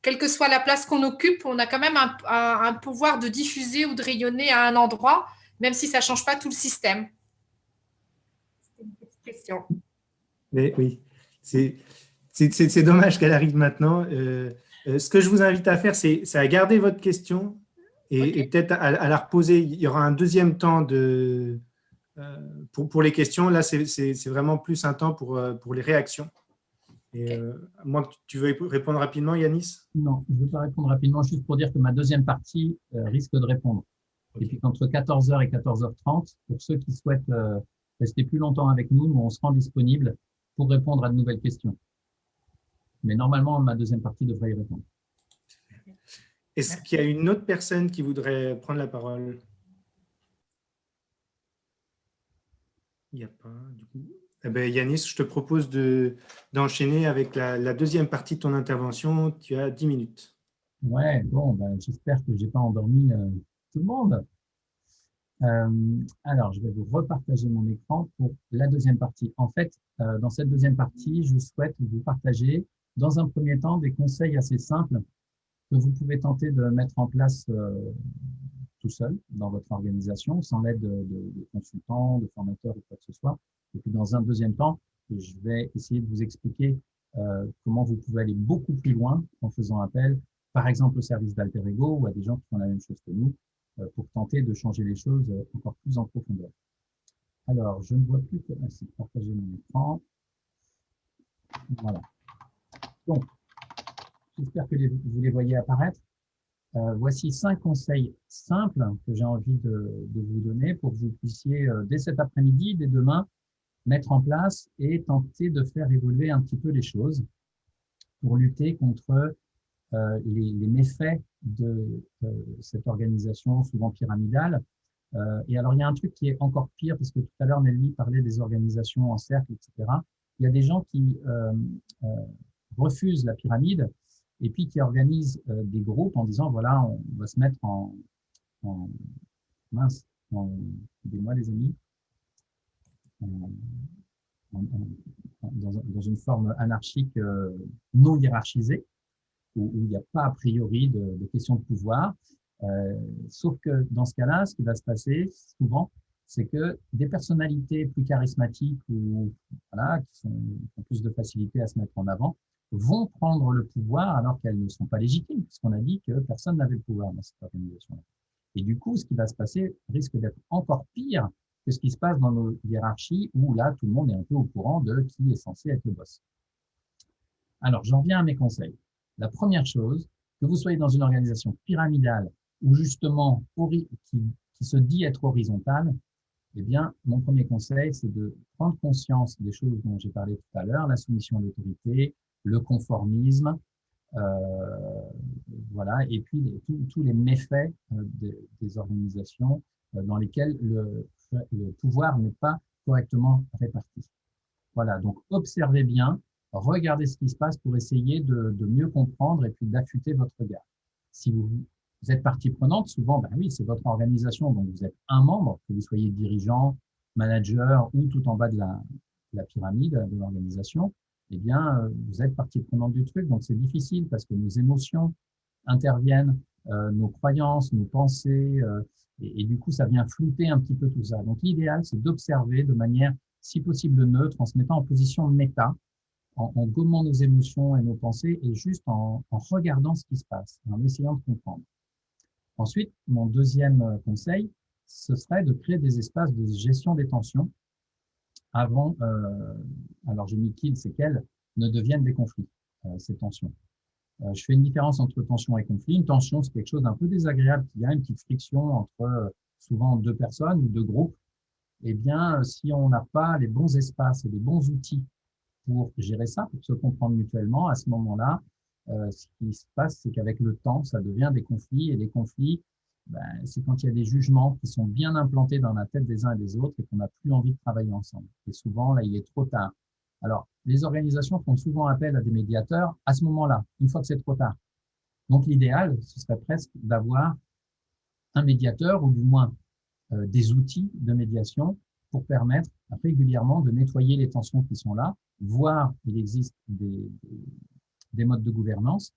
quelle que soit la place qu'on occupe, on a quand même un pouvoir de diffuser ou de rayonner à un endroit, même si ça ne change pas tout le système? C'est une petite question. Mais oui, c'est C'est dommage qu'elle arrive maintenant. Ce que je vous invite à faire, c'est à garder votre question et peut-être à la reposer. Il y aura un deuxième temps pour les questions. Là, c'est vraiment plus un temps pour les réactions. Et, moi, tu veux répondre rapidement, Yanis? Non, je ne veux pas répondre rapidement, juste pour dire que ma deuxième partie risque de répondre. Et puis, entre 14h et 14h30, pour ceux qui souhaitent rester plus longtemps avec nous, on se rend disponible pour répondre à de nouvelles questions. Mais normalement, ma deuxième partie devrait y répondre. Est-ce qu'il y a une autre personne qui voudrait prendre la parole? Il n'y a pas, du coup. Eh bien, Yanis, je te propose d'enchaîner avec la deuxième partie de ton intervention. Tu as 10 minutes. Ouais, bon, j'espère que je n'ai pas endormi tout le monde. Alors, je vais vous repartager mon écran pour la deuxième partie. En fait, dans cette deuxième partie, je souhaite vous partager, dans un premier temps, des conseils assez simples que vous pouvez tenter de mettre en place tout seul dans votre organisation, sans l'aide de consultants, de formateurs ou quoi que ce soit. Et puis, dans un deuxième temps, je vais essayer de vous expliquer comment vous pouvez aller beaucoup plus loin en faisant appel, par exemple, au service d'Alter Ego ou à des gens qui font la même chose que nous, pour tenter de changer les choses encore plus en profondeur. Alors, je ne vois plus que c'est de partager mon écran. Voilà. Donc, j'espère que vous les voyez apparaître. Voici 5 conseils simples que j'ai envie de vous donner pour que vous puissiez, dès cet après-midi, dès demain, mettre en place et tenter de faire évoluer un petit peu les choses pour lutter contre les méfaits de cette organisation souvent pyramidale. Et alors, il y a un truc qui est encore pire, parce que tout à l'heure, Nelly parlait des organisations en cercle, etc. Il y a des gens qui refusent la pyramide et puis qui organisent des groupes en disant, voilà, on va se mettre aidez-moi les amis, dans une forme anarchique non hiérarchisée, où il n'y a pas a priori de question de pouvoir. Sauf que dans ce cas-là, ce qui va se passer souvent, c'est que des personnalités plus charismatiques ou voilà, qui ont plus de facilité à se mettre en avant vont prendre le pouvoir alors qu'elles ne sont pas légitimes, puisqu'on a dit que personne n'avait le pouvoir dans cette organisation-là. Et du coup, ce qui va se passer risque d'être encore pire que ce qui se passe dans nos hiérarchies où là, tout le monde est un peu au courant de qui est censé être le boss. Alors, j'en viens à mes conseils. La première chose, que vous soyez dans une organisation pyramidale ou justement qui se dit être horizontale, eh bien, mon premier conseil, c'est de prendre conscience des choses dont j'ai parlé tout à l'heure, la soumission à l'autorité, le conformisme, voilà, et puis tous les méfaits des organisations dans lesquelles le pouvoir n'est pas correctement réparti. Voilà, donc observez bien, regardez ce qui se passe pour essayer de mieux comprendre et puis d'affûter votre regard. Si vous êtes partie prenante, souvent, ben oui, c'est votre organisation, donc vous êtes un membre, que vous soyez dirigeant, manager ou tout en bas de la pyramide de l'organisation, eh bien, vous êtes partie prenante du truc, donc c'est difficile parce que nos émotions interviennent, nos croyances, nos pensées, et du coup, ça vient flouter un petit peu tout ça. Donc, l'idéal, c'est d'observer de manière, si possible, neutre, en se mettant en position méta, en gommant nos émotions et nos pensées et juste en regardant ce qui se passe, en essayant de comprendre. Ensuite, mon deuxième conseil, ce serait de créer des espaces de gestion des tensions avant, alors j'ai mis qu'ils, c'est qu'elles ne deviennent des conflits, ces tensions. Je fais une différence entre tension et conflit. Une tension, c'est quelque chose d'un peu désagréable, il y a une petite friction entre souvent deux personnes ou deux groupes. Eh bien, si on n'a pas les bons espaces et les bons outils pour gérer ça, pour se comprendre mutuellement, à ce moment-là, ce qui se passe, c'est qu'avec le temps, ça devient des conflits. Et les conflits, ben, c'est quand il y a des jugements qui sont bien implantés dans la tête des uns et des autres et qu'on n'a plus envie de travailler ensemble. Et souvent, là, il est trop tard. Alors, les organisations font souvent appel à des médiateurs à ce moment-là, une fois que c'est trop tard. Donc, l'idéal, ce serait presque d'avoir un médiateur ou du moins des outils de médiation pour permettre régulièrement de nettoyer les tensions qui sont là, voire il existe des modes de gouvernance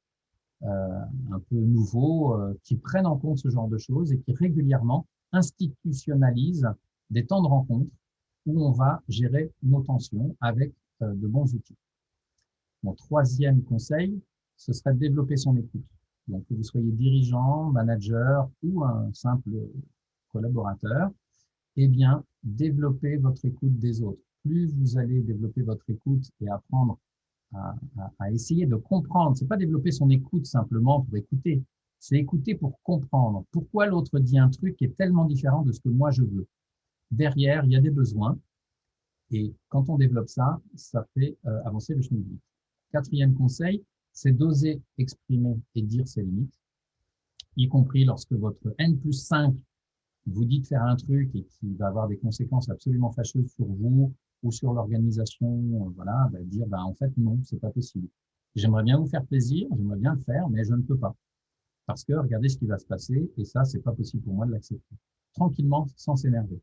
un peu nouveaux qui prennent en compte ce genre de choses et qui régulièrement institutionnalisent des temps de rencontre où on va gérer nos tensions avec de bons outils. Mon troisième conseil, ce serait de développer son écoute. Donc, que vous soyez dirigeant, manager ou un simple collaborateur, eh bien, développez votre écoute des autres. Plus vous allez développer votre écoute et apprendre à essayer de comprendre, c'est pas développer son écoute simplement pour écouter, c'est écouter pour comprendre pourquoi l'autre dit un truc qui est tellement différent de ce que moi je veux. Derrière, il y a des besoins et quand on développe ça, ça fait avancer le schmilblick. Quatrième conseil, c'est d'oser exprimer et dire ses limites, y compris lorsque votre N+5 vous dit de faire un truc et qui va avoir des conséquences absolument fâcheuses sur vous ou sur l'organisation, voilà, dire en fait non, c'est pas possible. J'aimerais bien vous faire plaisir, j'aimerais bien le faire, mais je ne peux pas. Parce que regardez ce qui va se passer et ça, c'est pas possible pour moi de l'accepter. Tranquillement, sans s'énerver.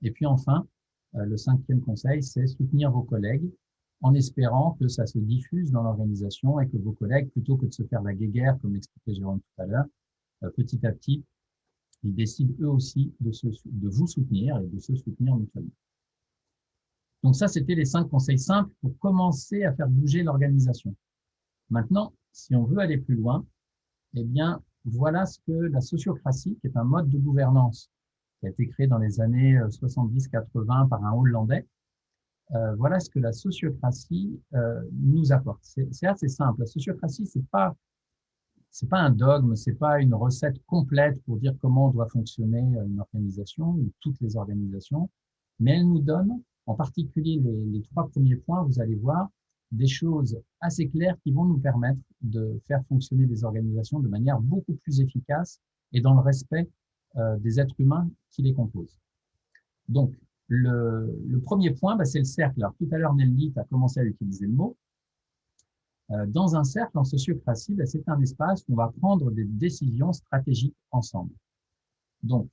Et puis enfin, le cinquième conseil, c'est soutenir vos collègues en espérant que ça se diffuse dans l'organisation et que vos collègues, plutôt que de se faire la guéguerre, comme l'expliquait Jérôme tout à l'heure, petit à petit, ils décident eux aussi de vous soutenir et de se soutenir mutuellement. Donc ça, c'était les 5 conseils simples pour commencer à faire bouger l'organisation. Maintenant, si on veut aller plus loin, eh bien, voilà ce que la sociocratie, qui est un mode de gouvernance qui a été créé dans les années 70-80 par un Hollandais, voilà ce que la sociocratie nous apporte. C'est assez simple. La sociocratie, c'est pas un dogme, c'est pas une recette complète pour dire comment doit fonctionner une organisation ou toutes les organisations, mais elle nous donne, en particulier les 3 premiers points, vous allez voir, des choses assez claires qui vont nous permettre de faire fonctionner des organisations de manière beaucoup plus efficace et dans le respect des êtres humains qui les composent. Donc, le premier point, c'est le cercle. Alors, tout à l'heure, Nelly a commencé à utiliser le mot. Dans un cercle, en sociocratie, c'est un espace où on va prendre des décisions stratégiques ensemble. Donc,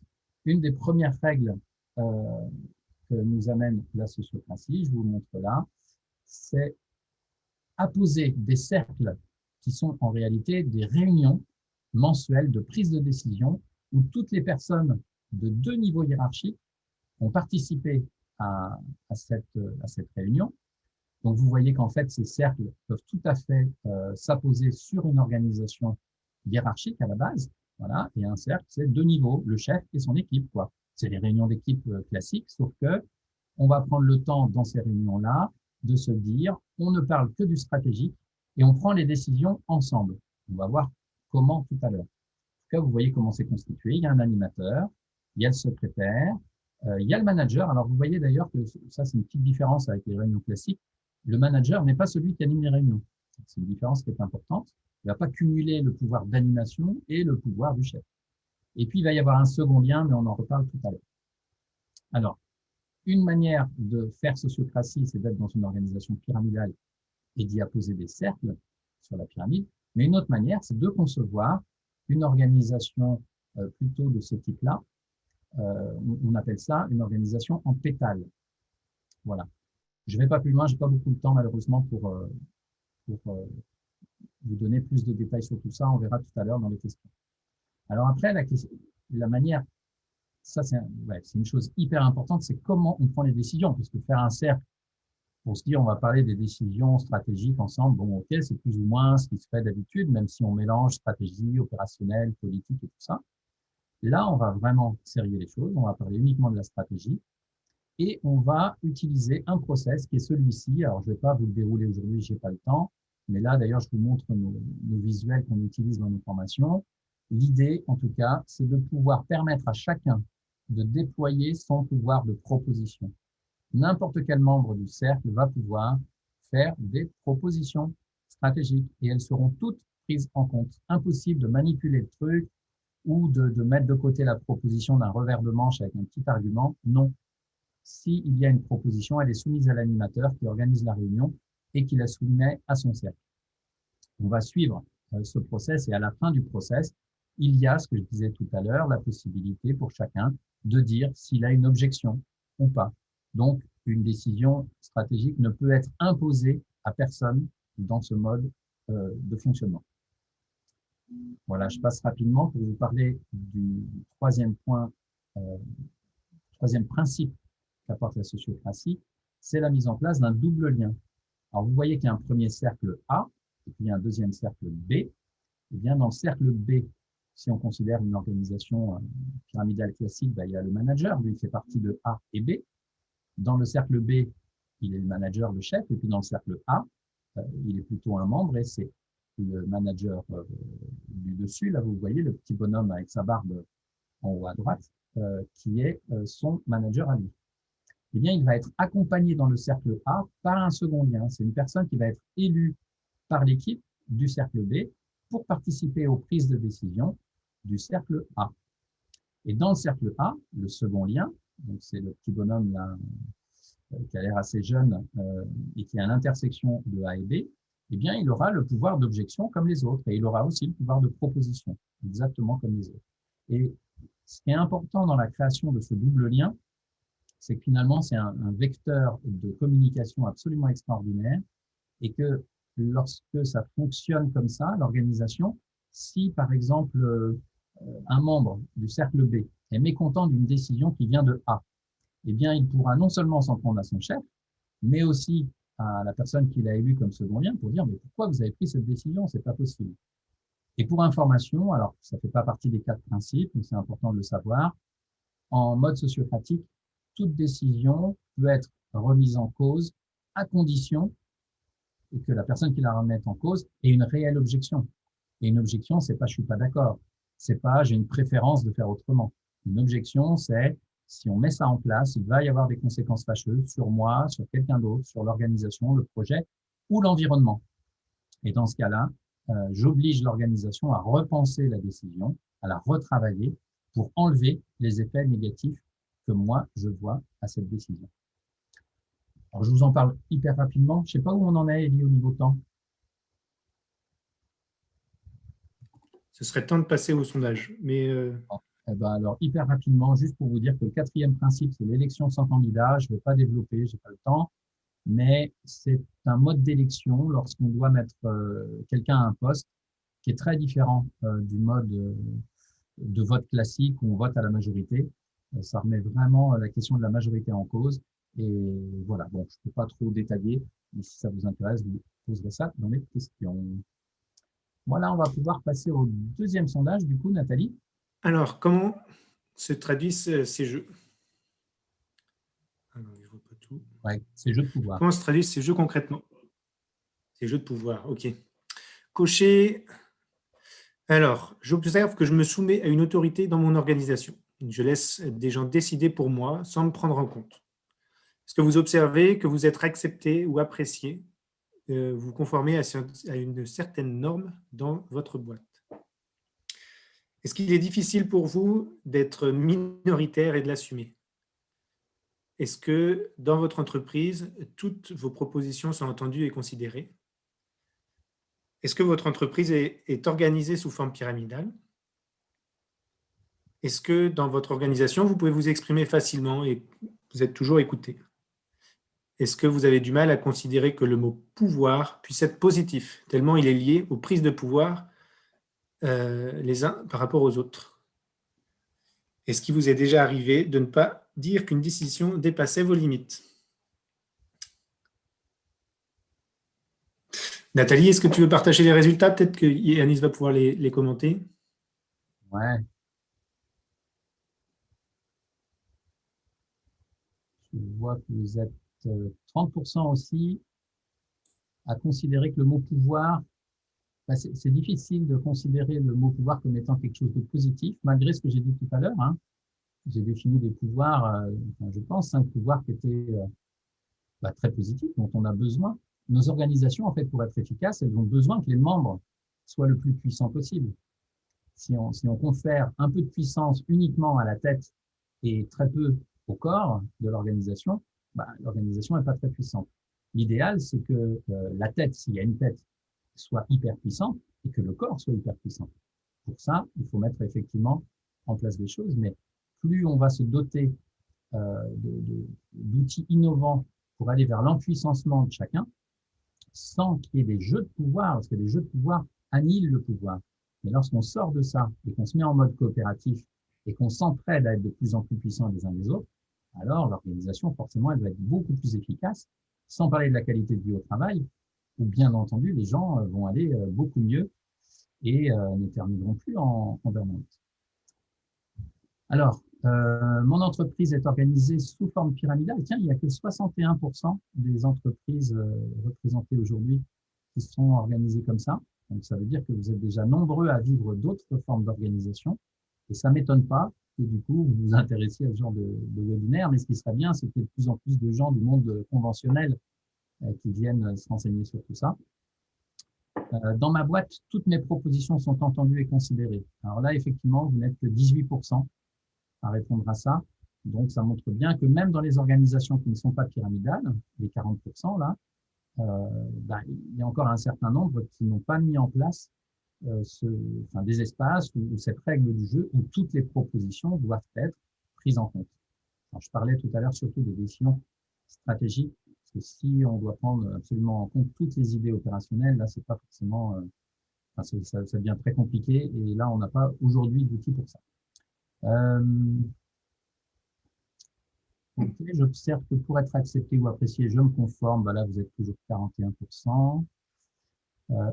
une des premières règles que nous amène la sociocratie, je vous le montre là, c'est apposer des cercles qui sont en réalité des réunions mensuelles de prise de décision où toutes les personnes de 2 niveaux hiérarchiques ont participé à cette réunion. Donc, vous voyez qu'en fait, ces cercles peuvent tout à fait s'apposer sur une organisation hiérarchique à la base. Voilà. Et un cercle, c'est 2 niveaux, le chef et son équipe, quoi. C'est les réunions d'équipe classiques, sauf que on va prendre le temps dans ces réunions-là de se dire, on ne parle que du stratégique et on prend les décisions ensemble. On va voir comment tout à l'heure. En tout cas, vous voyez comment c'est constitué. Il y a un animateur, il y a le secrétaire, il y a le manager. Alors, vous voyez d'ailleurs que ça, c'est une petite différence avec les réunions classiques. Le manager n'est pas celui qui anime les réunions. C'est une différence qui est importante. Il ne va pas cumuler le pouvoir d'animation et le pouvoir du chef. Et puis, il va y avoir un second lien, mais on en reparle tout à l'heure. Alors, une manière de faire sociocratie, c'est d'être dans une organisation pyramidale et d'y apposer des cercles sur la pyramide. Mais une autre manière, c'est de concevoir une organisation plutôt de ce type-là. On appelle ça une organisation en pétales. Voilà. Je ne vais pas plus loin, je n'ai pas beaucoup de temps malheureusement pour vous donner plus de détails sur tout ça. On verra tout à l'heure dans les questions. Alors après, la manière, ça c'est une chose hyper importante, c'est comment on prend les décisions. Parce que faire un cercle pour se dire on va parler des décisions stratégiques ensemble, bon ok, c'est plus ou moins ce qui se fait d'habitude, même si on mélange stratégie, opérationnelle, politique et tout ça. Là, on va vraiment serrer les choses, on va parler uniquement de la stratégie. Et on va utiliser un process qui est celui-ci. Alors, je ne vais pas vous le dérouler aujourd'hui, je n'ai pas le temps. Mais là, d'ailleurs, je vous montre nos visuels qu'on utilise dans nos formations. L'idée, en tout cas, c'est de pouvoir permettre à chacun de déployer son pouvoir de proposition. N'importe quel membre du cercle va pouvoir faire des propositions stratégiques et elles seront toutes prises en compte. Impossible de manipuler le truc ou de mettre de côté la proposition d'un revers de manche avec un petit argument. Non. S'il y a une proposition, elle est soumise à l'animateur qui organise la réunion et qui la soumet à son cercle. On va suivre ce process et à la fin du process, il y a, ce que je disais tout à l'heure, la possibilité pour chacun de dire s'il a une objection ou pas. Donc, une décision stratégique ne peut être imposée à personne dans ce mode de fonctionnement. Voilà, je passe rapidement pour vous parler du troisième point, troisième principe qu'apporte la sociocratie, c'est la mise en place d'un double lien. Alors, vous voyez qu'il y a un premier cercle A, et puis il y a un deuxième cercle B. Et bien, dans le cercle B, si on considère une organisation pyramidale classique, il y a le manager, lui, il fait partie de A et B. Dans le cercle B, il est le manager, le chef, et puis dans le cercle A, il est plutôt un membre, et c'est le manager du dessus. Là, vous voyez le petit bonhomme avec sa barbe en haut à droite, qui est son manager à lui. Eh bien, il va être accompagné dans le cercle A par un second lien. C'est une personne qui va être élue par l'équipe du cercle B pour participer aux prises de décision du cercle A. Et dans le cercle A, le second lien, donc c'est le petit bonhomme là, qui a l'air assez jeune et qui est à l'intersection de A et B, eh bien, il aura le pouvoir d'objection comme les autres et il aura aussi le pouvoir de proposition, exactement comme les autres. Et ce qui est important dans la création de ce double lien, c'est que finalement, c'est un vecteur de communication absolument extraordinaire et que lorsque ça fonctionne comme ça, l'organisation, si par exemple un membre du cercle B est mécontent d'une décision qui vient de A, eh bien, il pourra non seulement s'en prendre à son chef, mais aussi à la personne qu'il a élue comme second lien pour dire « mais pourquoi vous avez pris cette décision? C'est pas possible ». Et pour information, alors ça fait pas partie des 4 principes, mais c'est important de le savoir, en mode sociocratique, toute décision peut être remise en cause à condition que la personne qui la remette en cause ait une réelle objection. Et une objection, c'est pas « je suis pas d'accord », c'est pas « j'ai une préférence de faire autrement ». Une objection, c'est si on met ça en place, il va y avoir des conséquences fâcheuses sur moi, sur quelqu'un d'autre, sur l'organisation, le projet ou l'environnement. Et dans ce cas-là, j'oblige l'organisation à repenser la décision, à la retravailler pour enlever les effets négatifs que moi, je vois à cette décision. Alors, je vous en parle hyper rapidement. Je ne sais pas où on en est, Elie, au niveau temps. Ce serait temps de passer au sondage. Mais Eh ben, alors, hyper rapidement, juste pour vous dire que le 4e principe, c'est l'élection sans candidat. Je ne vais pas développer, je n'ai pas le temps. Mais c'est un mode d'élection lorsqu'on doit mettre quelqu'un à un poste qui est très différent du mode de vote classique où on vote à la majorité. Ça remet vraiment la question de la majorité en cause. Et voilà, bon, je ne peux pas trop détailler, mais si ça vous intéresse, vous poserez ça dans les questions. Voilà, on va pouvoir passer au 2e sondage, du coup, Nathalie. alors, comment se traduisent ces jeux? Alors, je vois pas tout. Ouais, ces jeux de pouvoir. Comment se traduisent ces jeux concrètement? Ces jeux de pouvoir, ok. Cocher. Alors, j'observe que je me soumets à une autorité dans mon organisation. Je laisse des gens décider pour moi sans me prendre en compte. Est-ce que vous observez que vous êtes accepté ou apprécié, vous conformez à une certaine norme dans votre boîte? Est-ce qu'il est difficile pour vous d'être minoritaire et de l'assumer? Est-ce que dans votre entreprise, toutes vos propositions sont entendues et considérées? Est-ce que votre entreprise est organisée sous forme pyramidale? Est-ce que dans votre organisation, vous pouvez vous exprimer facilement et vous êtes toujours écouté? Est-ce que vous avez du mal à considérer que le mot « pouvoir » puisse être positif, tellement il est lié aux prises de pouvoir les uns par rapport aux autres? Est-ce qu'il vous est déjà arrivé de ne pas dire qu'une décision dépassait vos limites? Nathalie, est-ce que tu veux partager les résultats? Peut-être que Yanis va pouvoir les commenter. Ouais. Je vois que vous êtes 30% aussi à considérer que le mot pouvoir, c'est difficile de considérer le mot pouvoir comme étant quelque chose de positif, malgré ce que j'ai dit tout à l'heure. Hein. J'ai défini des pouvoirs, je pense, 5 pouvoirs qui étaient très positifs, dont on a besoin. Nos organisations, en fait, pour être efficaces, elles ont besoin que les membres soient le plus puissants possible. Si on confère un peu de puissance uniquement à la tête et très peu au corps de l'organisation, l'organisation n'est pas très puissante. L'idéal, c'est que la tête, s'il y a une tête, soit hyper puissante et que le corps soit hyper puissant. Pour ça, il faut mettre effectivement en place des choses, mais plus on va se doter d'outils innovants pour aller vers l'empuissancement de chacun, sans qu'il y ait des jeux de pouvoir, parce que les jeux de pouvoir annihilent le pouvoir. Mais lorsqu'on sort de ça et qu'on se met en mode coopératif et qu'on s'entraide à être de plus en plus puissants les uns les autres, alors l'organisation, forcément, elle va être beaucoup plus efficace Sans parler de la qualité de vie au travail, où bien entendu, les gens vont aller beaucoup mieux et ne termineront plus en burn-out. Alors, mon entreprise est organisée sous forme pyramidale. Tiens, il n'y a que 61% des entreprises représentées aujourd'hui qui sont organisées comme ça. Donc, ça veut dire que vous êtes déjà nombreux à vivre d'autres formes d'organisation. Et ça ne m'étonne pas que du coup, vous vous intéressiez à ce genre de webinaire. Mais ce qui serait bien, c'est qu'il y ait de plus en plus de gens du monde conventionnel qui viennent se renseigner sur tout ça. Dans ma boîte, toutes mes propositions sont entendues et considérées. Alors là, effectivement, vous n'êtes que 18% à répondre à ça. Donc, ça montre bien que même dans les organisations qui ne sont pas pyramidales, les 40% là, il y a encore un certain nombre qui n'ont pas mis en place des espaces ou cette règle du jeu où toutes les propositions doivent être prises en compte. Alors, je parlais tout à l'heure surtout des décisions stratégiques, parce que si on doit prendre absolument en compte toutes les idées opérationnelles, là, c'est pas forcément, ça devient très compliqué et là, on n'a pas aujourd'hui d'outils pour ça. Ok, j'observe que pour être accepté ou apprécié, je me conforme. Là, vous êtes toujours 41%.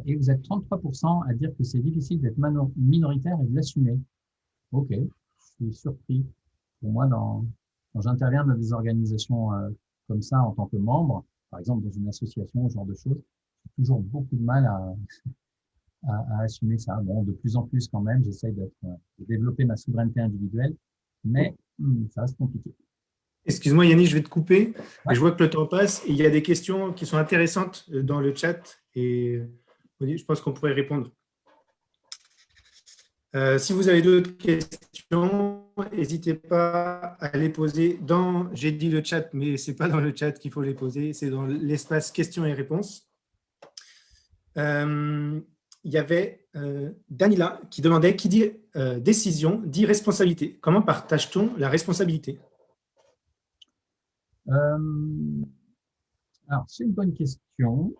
Et vous êtes 33% à dire que c'est difficile d'être minoritaire et de l'assumer. Ok, je suis surpris. Pour moi, quand j'interviens dans des organisations comme ça en tant que membre, par exemple dans une association, ce genre de choses, j'ai toujours beaucoup de mal à assumer ça. Bon, de plus en plus quand même, j'essaye de développer ma souveraineté individuelle, mais ça reste compliqué. Excuse-moi Yannick, je vais te couper. Ouais. Je vois que le temps passe et il y a des questions qui sont intéressantes dans le chat et je pense qu'on pourrait répondre. Si vous avez d'autres questions, n'hésitez pas à les poser dans, j'ai dit le chat, mais ce n'est pas dans le chat qu'il faut les poser, c'est dans l'espace questions et réponses. Il y avait Danila qui demandait, qui dit décision, dit responsabilité. Comment partage-t-on la responsabilité ? Alors, c'est une bonne question.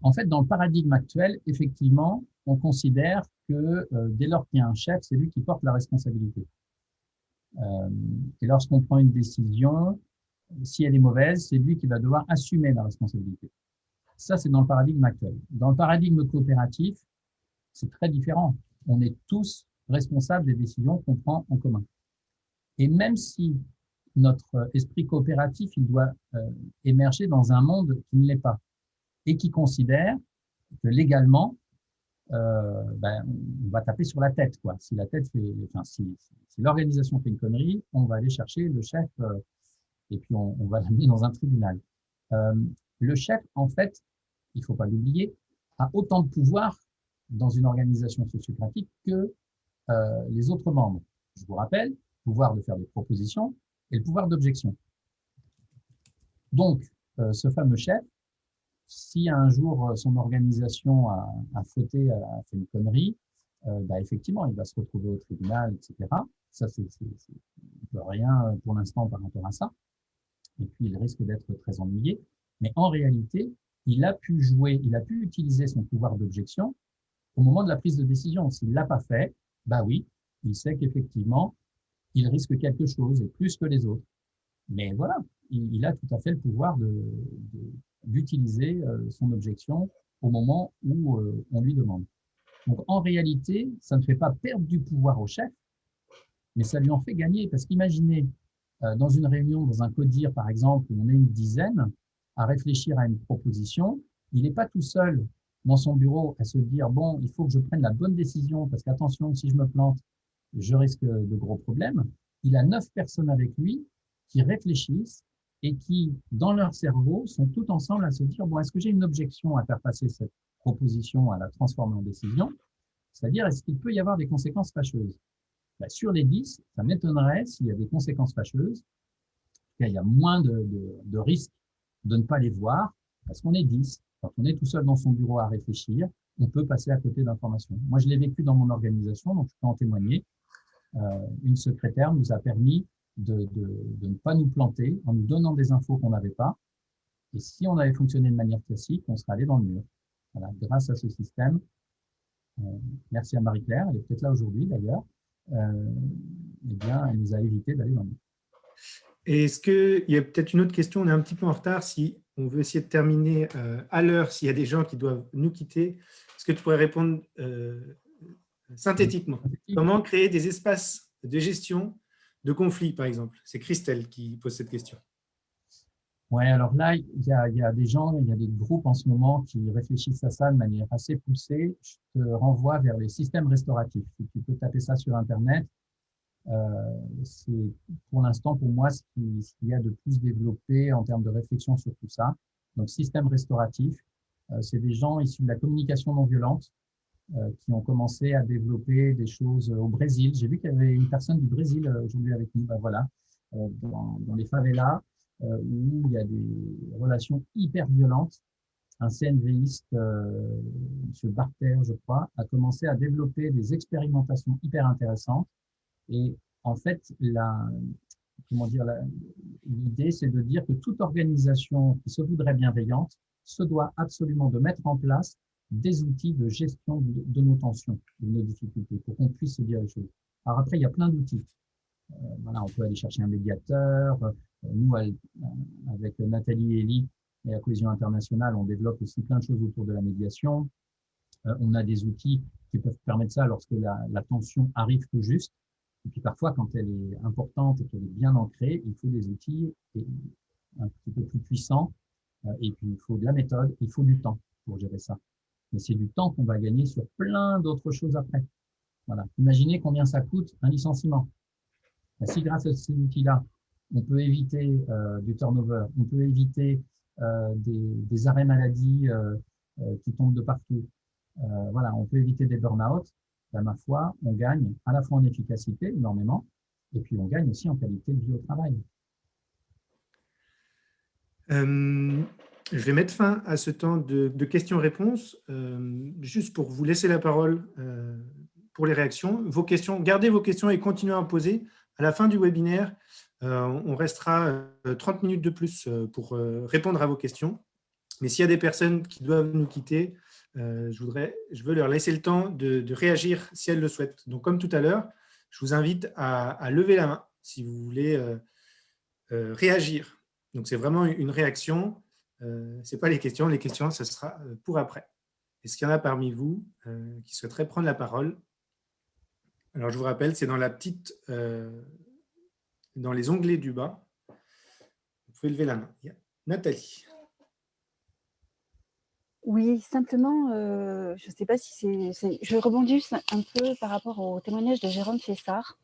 En fait, dans le paradigme actuel, effectivement, on considère que dès lors qu'il y a un chef, c'est lui qui porte la responsabilité. Et lorsqu'on prend une décision, si elle est mauvaise, c'est lui qui va devoir assumer la responsabilité. Ça, c'est dans le paradigme actuel. Dans le paradigme coopératif, c'est très différent. On est tous responsables des décisions qu'on prend en commun. Et même si notre esprit coopératif, il doit émerger dans un monde qui ne l'est pas et qui considère que légalement, on va taper sur la tête, quoi. Si la tête fait, si l'organisation fait une connerie, on va aller chercher le chef et puis on va l'amener dans un tribunal. Le chef, en fait, il faut pas l'oublier, a autant de pouvoir dans une organisation sociocratique que les autres membres. Je vous rappelle, pouvoir de faire des propositions et le pouvoir d'objection. Donc, ce fameux chef, si un jour son organisation a fauté, a fait une connerie, effectivement, il va se retrouver au tribunal, etc. Ça, on ne peut rien pour l'instant par rapport à ça. Et puis, il risque d'être très ennuyé. Mais en réalité, il a pu utiliser son pouvoir d'objection au moment de la prise de décision. S'il ne l'a pas fait, oui, il sait qu'effectivement, il risque quelque chose et plus que les autres. Mais voilà, il a tout à fait le pouvoir d'utiliser son objection au moment où on lui demande. Donc, en réalité, ça ne fait pas perdre du pouvoir au chef, mais ça lui en fait gagner. Parce qu'imaginez, dans une réunion, dans un CODIR, par exemple, où on est une dizaine à réfléchir à une proposition, il n'est pas tout seul dans son bureau à se dire « bon, il faut que je prenne la bonne décision parce qu'attention, si je me plante, je risque de gros problèmes ». Il a 9 personnes avec lui qui réfléchissent et qui, dans leur cerveau, sont tout ensemble à se dire « bon, est-ce que j'ai une objection à faire passer cette proposition, à la transformer en décision ?» C'est-à-dire, est-ce qu'il peut y avoir des conséquences fâcheuses ? Sur les 10, ça m'étonnerait s'il y a des conséquences fâcheuses. Il y a moins de risques de ne pas les voir parce qu'on est 10. Quand on est tout seul dans son bureau à réfléchir, on peut passer à côté d'informations. Moi, je l'ai vécu dans mon organisation, donc je peux en témoigner. Une secrétaire nous a permis de ne pas nous planter en nous donnant des infos qu'on n'avait pas. Et si on avait fonctionné de manière classique, on serait allé dans le mur. Voilà, grâce à ce système. Merci à Marie-Claire, elle est peut-être là aujourd'hui d'ailleurs. Elle nous a évité d'aller dans le mur. Et est-ce qu'il y a peut-être une autre question? On est un petit peu en retard. Si on veut essayer de terminer à l'heure, s'il y a des gens qui doivent nous quitter, est-ce que tu pourrais répondre synthétiquement? Comment créer des espaces de gestion de conflits, par exemple? C'est Christelle qui pose cette question. Ouais, alors là, il y a des gens, il y a des groupes en ce moment qui réfléchissent à ça de manière assez poussée. Je te renvoie vers les systèmes restauratifs. Si tu peux taper ça sur Internet. C'est pour l'instant, pour moi, ce qu'il y a de plus développé en termes de réflexion sur tout ça. Donc, système restauratif, c'est des gens issus de la communication non violente qui ont commencé à développer des choses au Brésil. J'ai vu qu'il y avait une personne du Brésil aujourd'hui avec nous, ben voilà, dans les favelas, où il y a des relations hyper violentes. Un CNViste, M. Barter, je crois, a commencé à développer des expérimentations hyper intéressantes. Et en fait, l'idée, c'est de dire que toute organisation qui se voudrait bienveillante se doit absolument de mettre en place des outils de gestion de nos tensions, de nos difficultés, pour qu'on puisse se dire les choses. Alors après, il y a plein d'outils. Voilà, on peut aller chercher un médiateur. Nous, avec Nathalie et Elie et la Cohésion internationale, on développe aussi plein de choses autour de la médiation. On a des outils qui peuvent permettre ça lorsque la tension arrive tout juste. Et puis parfois, quand elle est importante et qu'elle est bien ancrée, il faut des outils un petit peu plus puissants. Et puis, il faut de la méthode, il faut du temps pour gérer ça. Mais c'est du temps qu'on va gagner sur plein d'autres choses après. Voilà. Imaginez combien ça coûte un licenciement. Si grâce à ces outils-là, on peut éviter du turnover, on peut éviter des arrêts maladie qui tombent de partout, voilà, on peut éviter des burn-out, ben, ma foi, on gagne à la fois en efficacité énormément, et puis on gagne aussi en qualité de vie au travail. Je vais mettre fin à ce temps de questions-réponses, juste pour vous laisser la parole pour les réactions. Vos questions, gardez vos questions et continuez à en poser. À la fin du webinaire, on restera 30 minutes de plus pour répondre à vos questions. Mais s'il y a des personnes qui doivent nous quitter, je veux leur laisser le temps de réagir si elles le souhaitent. Donc, comme tout à l'heure, je vous invite à lever la main si vous voulez réagir. Donc, c'est vraiment une réaction. Ce n'est pas les questions, ce sera pour après. Est-ce qu'il y en a parmi vous qui souhaiteraient prendre la parole? Alors, je vous rappelle, c'est dans dans les onglets du bas. Vous pouvez lever la main. Nathalie. Oui, simplement, je ne sais pas si je rebondis un peu par rapport au témoignage de Jérôme Fessard,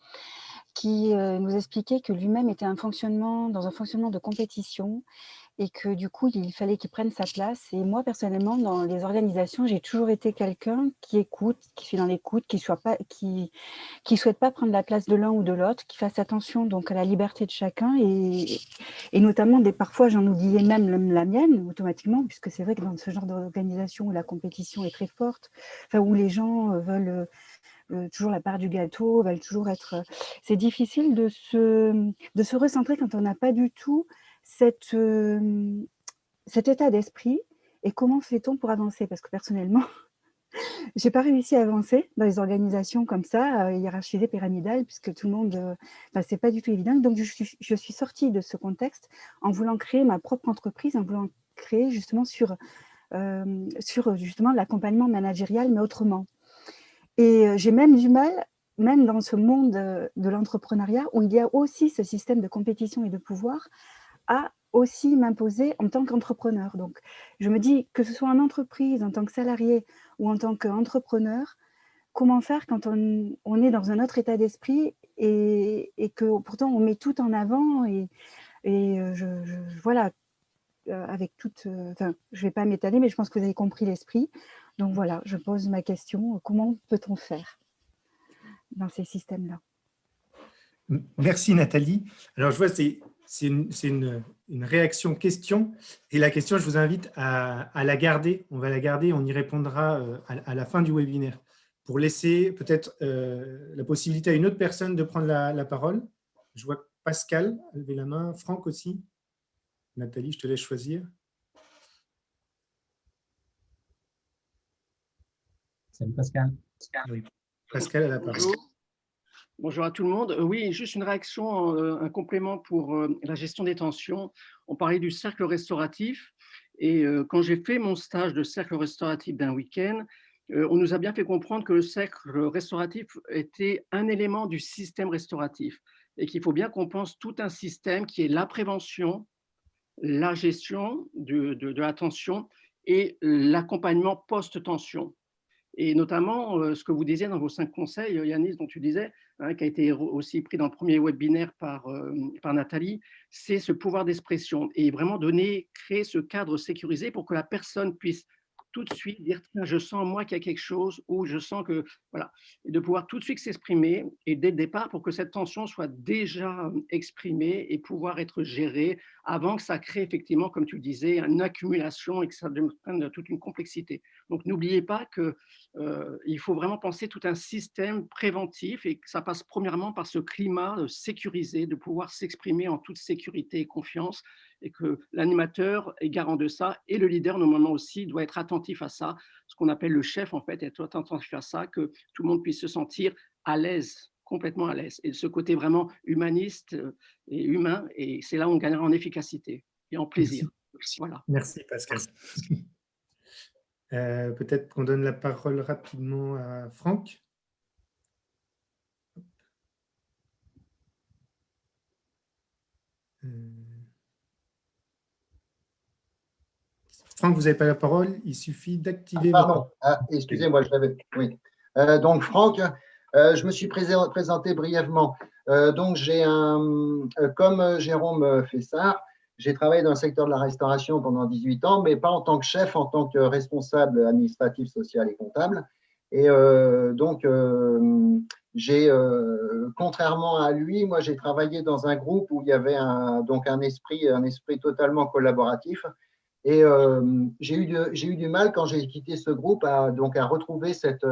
qui nous expliquait que lui-même était dans un fonctionnement de compétition et que du coup, il fallait qu'il prenne sa place. Et moi, personnellement, dans les organisations, j'ai toujours été quelqu'un qui écoute, qui suis dans l'écoute, qui souhaite pas prendre la place de l'un ou de l'autre, qui fasse attention donc à la liberté de chacun et notamment parfois j'en oubliais même la mienne automatiquement, puisque c'est vrai que dans ce genre d'organisation où la compétition est très forte, enfin où les gens veulent toujours la part du gâteau, veulent toujours être... C'est difficile de se recentrer quand on n'a pas du tout cet état d'esprit. Et comment fait-on pour avancer? Parce que personnellement, j'ai pas réussi à avancer dans les organisations comme ça, hiérarchisées, pyramidales, puisque tout le monde, c'est pas du tout évident. Donc, je suis sortie de ce contexte en voulant créer ma propre entreprise, en voulant créer justement sur justement l'accompagnement managérial, mais autrement. Et j'ai même du mal, même dans ce monde de l'entrepreneuriat, où il y a aussi ce système de compétition et de pouvoir, à aussi m'imposer en tant qu'entrepreneur. Donc, je me dis que ce soit en entreprise, en tant que salarié ou en tant qu'entrepreneur, comment faire quand on est dans un autre état d'esprit et que pourtant on met tout en avant voilà, avec toute... je ne vais pas m'étaler, mais je pense que vous avez compris l'esprit. Donc voilà, je pose ma question, comment peut-on faire dans ces systèmes-là? Merci Nathalie. Alors, je vois, c'est une réaction question. Et la question, je vous invite à la garder. On va la garder, on y répondra à la fin du webinaire pour laisser peut-être la possibilité à une autre personne de prendre la parole. Je vois Pascal lever la main, Franck aussi. Nathalie, je te laisse choisir. Salut Pascal. Oui, Pascal a la parole. Bonjour à tout le monde. Oui, juste une réaction, un complément pour la gestion des tensions. On parlait du cercle restauratif et quand j'ai fait mon stage de cercle restauratif d'un week-end, on nous a bien fait comprendre que le cercle restauratif était un élément du système restauratif et qu'il faut bien qu'on pense tout un système qui est la prévention, la gestion de la tension et l'accompagnement post-tension. Et notamment, ce que vous disiez dans vos 5 conseils, Yanis, dont tu disais, hein, qui a été aussi pris dans le premier webinaire par Nathalie, c'est ce pouvoir d'expression et vraiment créer ce cadre sécurisé pour que la personne puisse tout de suite dire tiens, je sens moi qu'il y a quelque chose ou je sens que voilà, et de pouvoir tout de suite s'exprimer et dès le départ pour que cette tension soit déjà exprimée et pouvoir être gérée avant que ça crée effectivement, comme tu le disais, une accumulation et que ça devienne toute une complexité. Donc n'oubliez pas que il faut vraiment penser tout un système préventif et que ça passe premièrement par ce climat sécurisé, de pouvoir s'exprimer en toute sécurité et confiance et que l'animateur est garant de ça et le leader normalement aussi doit être attentif à ça, ce qu'on appelle le chef en fait, être attentif à ça, que tout le monde puisse se sentir à l'aise, complètement à l'aise et ce côté vraiment humaniste et humain et c'est là où on gagnera en efficacité et en plaisir. Merci. Voilà. Merci Pascal. Peut-être qu'on donne la parole rapidement à Franck. Franck, vous n'avez pas la parole, il suffit d'activer. Pardon, excusez-moi, je l'avais. Oui. Donc, Franck, je me suis présenté brièvement. Donc, comme Jérôme Fessard, j'ai travaillé dans le secteur de la restauration pendant 18 ans, mais pas en tant que chef, en tant que responsable administratif, social et comptable. Et contrairement à lui, moi, j'ai travaillé dans un groupe où il y avait un esprit totalement collaboratif. Et j'ai eu du mal quand j'ai quitté ce groupe à retrouver cette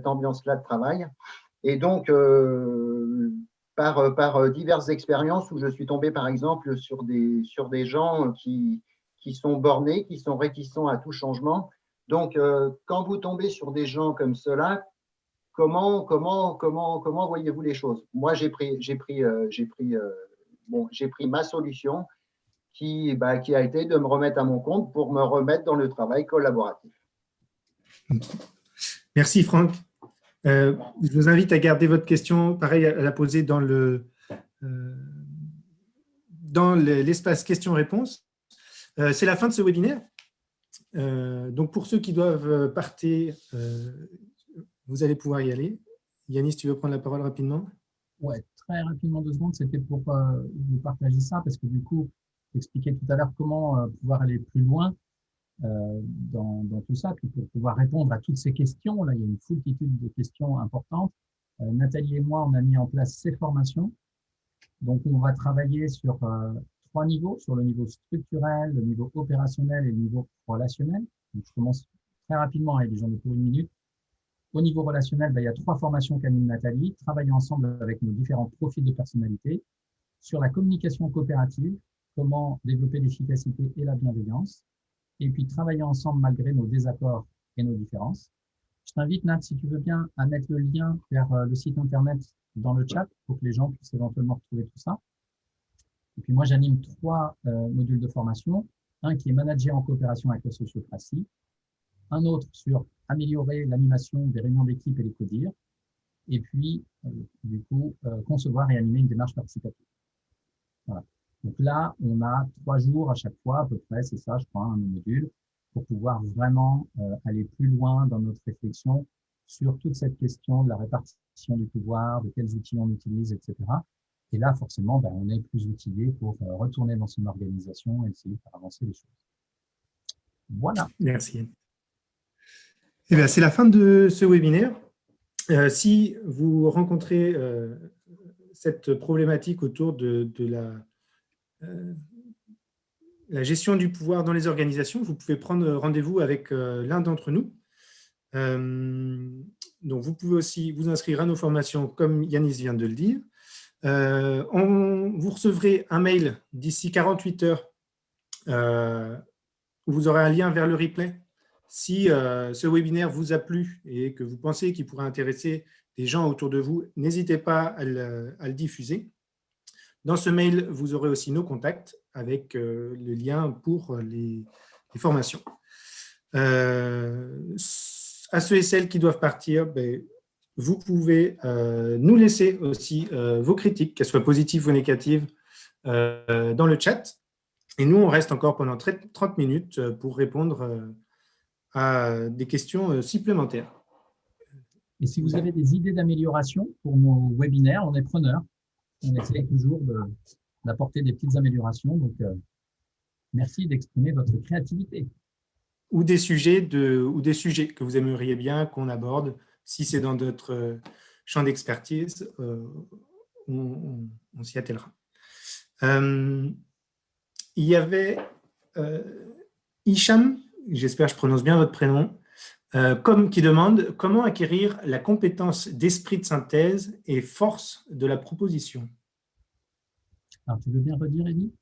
ambiance-là de travail. Et donc, par diverses expériences où je suis tombé, par exemple, sur des gens qui sont bornés, qui sont réticents à tout changement. Donc, quand vous tombez sur des gens comme cela, comment voyez-vous les choses? Moi, j'ai pris ma solution qui a été de me remettre à mon compte pour me remettre dans le travail collaboratif. Merci Franck. Je vous invite à garder votre question, pareil, à la poser dans l'espace questions-réponses. C'est la fin de ce webinaire. Donc, pour ceux qui doivent partir, vous allez pouvoir y aller. Yanis, tu veux prendre la parole rapidement? Ouais, très rapidement, 2 secondes. C'était pour vous partager ça parce que du coup, j'expliquais tout à l'heure comment pouvoir aller plus loin dans tout ça, puis pour pouvoir répondre à toutes ces questions. Là, il y a une foultitude de questions importantes. Nathalie et moi, on a mis en place ces formations. Donc, on va travailler sur 3 niveaux, sur le niveau structurel, le niveau opérationnel et le niveau relationnel. Donc, je commence très rapidement avec les gens de pour 1 minute. Au niveau relationnel, il y a 3 formations qu'anime Nathalie, travailler ensemble avec nos différents profils de personnalité, sur la communication coopérative, comment développer l'efficacité et la bienveillance, et puis travailler ensemble malgré nos désaccords et nos différences. Je t'invite, Nat, si tu veux bien, à mettre le lien vers le site internet dans le chat pour que les gens puissent éventuellement retrouver tout ça. Et puis moi, j'anime 3 modules de formation. Un qui est manager en coopération avec la sociocratie, un autre sur améliorer l'animation des réunions d'équipe et les CODIR, et puis, du coup, concevoir et animer une démarche participative. Voilà. Donc là, on a 3 jours à chaque fois, à peu près, c'est ça, je crois, un module, pour pouvoir vraiment aller plus loin dans notre réflexion sur toute cette question de la répartition du pouvoir, de quels outils on utilise, etc. Et là, forcément, on est plus outillé pour retourner dans son organisation et essayer de faire avancer les choses. Voilà. Merci. Eh bien, c'est la fin de ce webinaire. Si vous rencontrez cette problématique autour de la gestion du pouvoir dans les organisations, vous pouvez prendre rendez-vous avec l'un d'entre nous. Donc, vous pouvez aussi vous inscrire à nos formations, comme Yanis vient de le dire. Vous recevrez un mail d'ici 48 heures où vous aurez un lien vers le replay. Si ce webinaire vous a plu et que vous pensez qu'il pourrait intéresser des gens autour de vous, n'hésitez pas à le diffuser. Dans ce mail, vous aurez aussi nos contacts avec le lien pour les formations. À ceux et celles qui doivent partir, vous pouvez nous laisser aussi vos critiques, qu'elles soient positives ou négatives, dans le chat. Et nous, on reste encore pendant 30 minutes pour répondre à des questions supplémentaires. Et si vous avez des idées d'amélioration pour nos webinaires, on est preneurs. On essaie toujours d'apporter des petites améliorations. Donc, merci d'exprimer votre créativité. Ou des sujets que vous aimeriez bien qu'on aborde. Si c'est dans notre champ d'expertise, on s'y attellera. Il y avait Hicham, j'espère que je prononce bien votre prénom, qui demande comment acquérir la compétence d'esprit de synthèse et force de la proposition. Alors, tu veux bien redire, Eddie?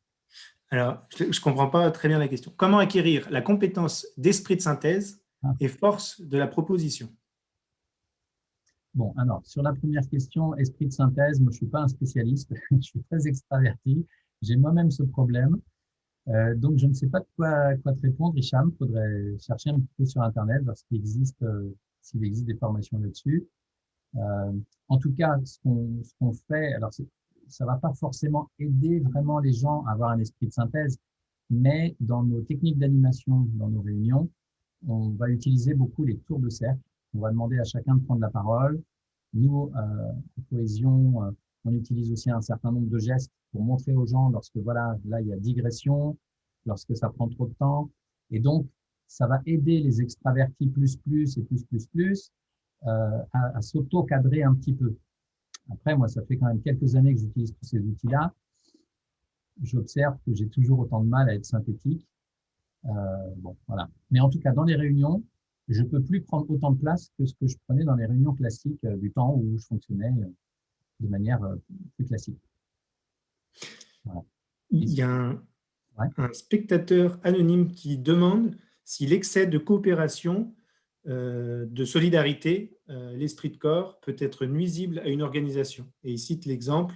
Alors, je ne comprends pas très bien la question. Comment acquérir la compétence d'esprit de synthèse et force de la proposition? Bon, alors, sur la première question, esprit de synthèse, moi, je ne suis pas un spécialiste, je suis très extraverti, j'ai moi-même ce problème. Donc, je ne sais pas de quoi te répondre, Hicham. Il faudrait chercher un petit peu sur Internet, voir s'il existe des formations là-dessus. En tout cas, ce qu'on fait, alors ça ne va pas forcément aider vraiment les gens à avoir un esprit de synthèse, mais dans nos techniques d'animation, dans nos réunions, on va utiliser beaucoup les tours de cercle. On va demander à chacun de prendre la parole. Nous, en cohésion, on utilise aussi un certain nombre de gestes pour montrer aux gens lorsque, voilà, là, il y a digression, lorsque ça prend trop de temps. Et donc, ça va aider les extravertis à s'auto-cadrer un petit peu. Après, moi, ça fait quand même quelques années que j'utilise tous ces outils-là. J'observe que j'ai toujours autant de mal à être synthétique. Bon, voilà. Mais en tout cas, dans les réunions, je ne peux plus prendre autant de place que ce que je prenais dans les réunions classiques du temps où je fonctionnais de manière plus classique. Voilà. Il y a un spectateur anonyme qui demande si l'excès de coopération, de solidarité, l'esprit de corps peut être nuisible à une organisation. Et il cite l'exemple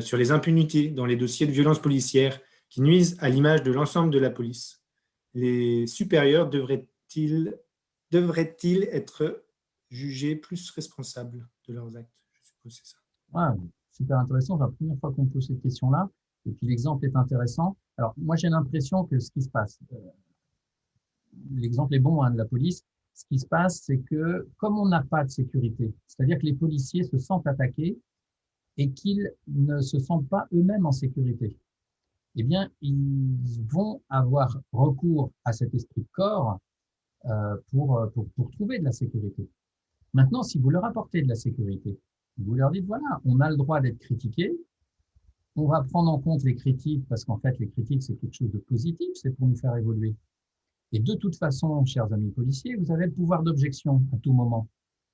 sur les impunités dans les dossiers de violences policières qui nuisent à l'image de l'ensemble de la police. Les supérieurs devraient-ils être jugés plus responsables de leurs actes? Je suppose que c'est ça. Ah, super intéressant. C'est la première fois qu'on pose cette question-là. Et puis, l'exemple est intéressant. Alors, moi, j'ai l'impression que ce qui se passe, l'exemple est bon de la police, ce qui se passe, c'est que comme on n'a pas de sécurité, c'est-à-dire que les policiers se sentent attaqués et qu'ils ne se sentent pas eux-mêmes en sécurité, eh bien, ils vont avoir recours à cet esprit de corps pour trouver de la sécurité. Maintenant, si vous leur apportez de la sécurité, vous leur dites, voilà, on a le droit d'être critiqué, on va prendre en compte les critiques, parce qu'en fait, les critiques, c'est quelque chose de positif, c'est pour nous faire évoluer. Et de toute façon, chers amis policiers, vous avez le pouvoir d'objection à tout moment.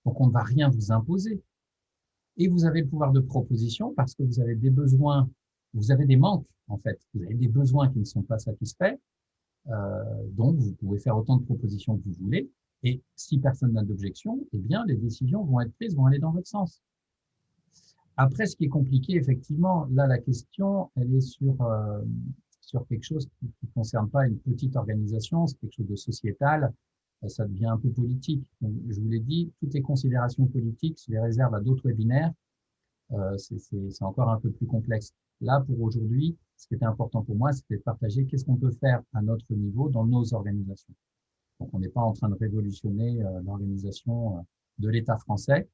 Donc, on ne va rien vous imposer. Et vous avez le pouvoir de proposition parce que vous avez des besoins, vous avez des manques, en fait. Vous avez des besoins qui ne sont pas satisfaits. Donc, vous pouvez faire autant de propositions que vous voulez. Et si personne n'a d'objection, eh bien, les décisions vont être prises, vont aller dans votre sens. Après, ce qui est compliqué, effectivement, là, la question, elle est sur quelque chose qui ne concerne pas une petite organisation, c'est quelque chose de sociétal, ça devient un peu politique. Donc, je vous l'ai dit, toutes les considérations politiques, je les réserve à d'autres webinaires, c'est encore un peu plus complexe. Là, pour aujourd'hui, ce qui était important pour moi, c'était de partager qu'est-ce qu'on peut faire à notre niveau dans nos organisations. Donc, on n'est pas en train de révolutionner l'organisation de l'État français.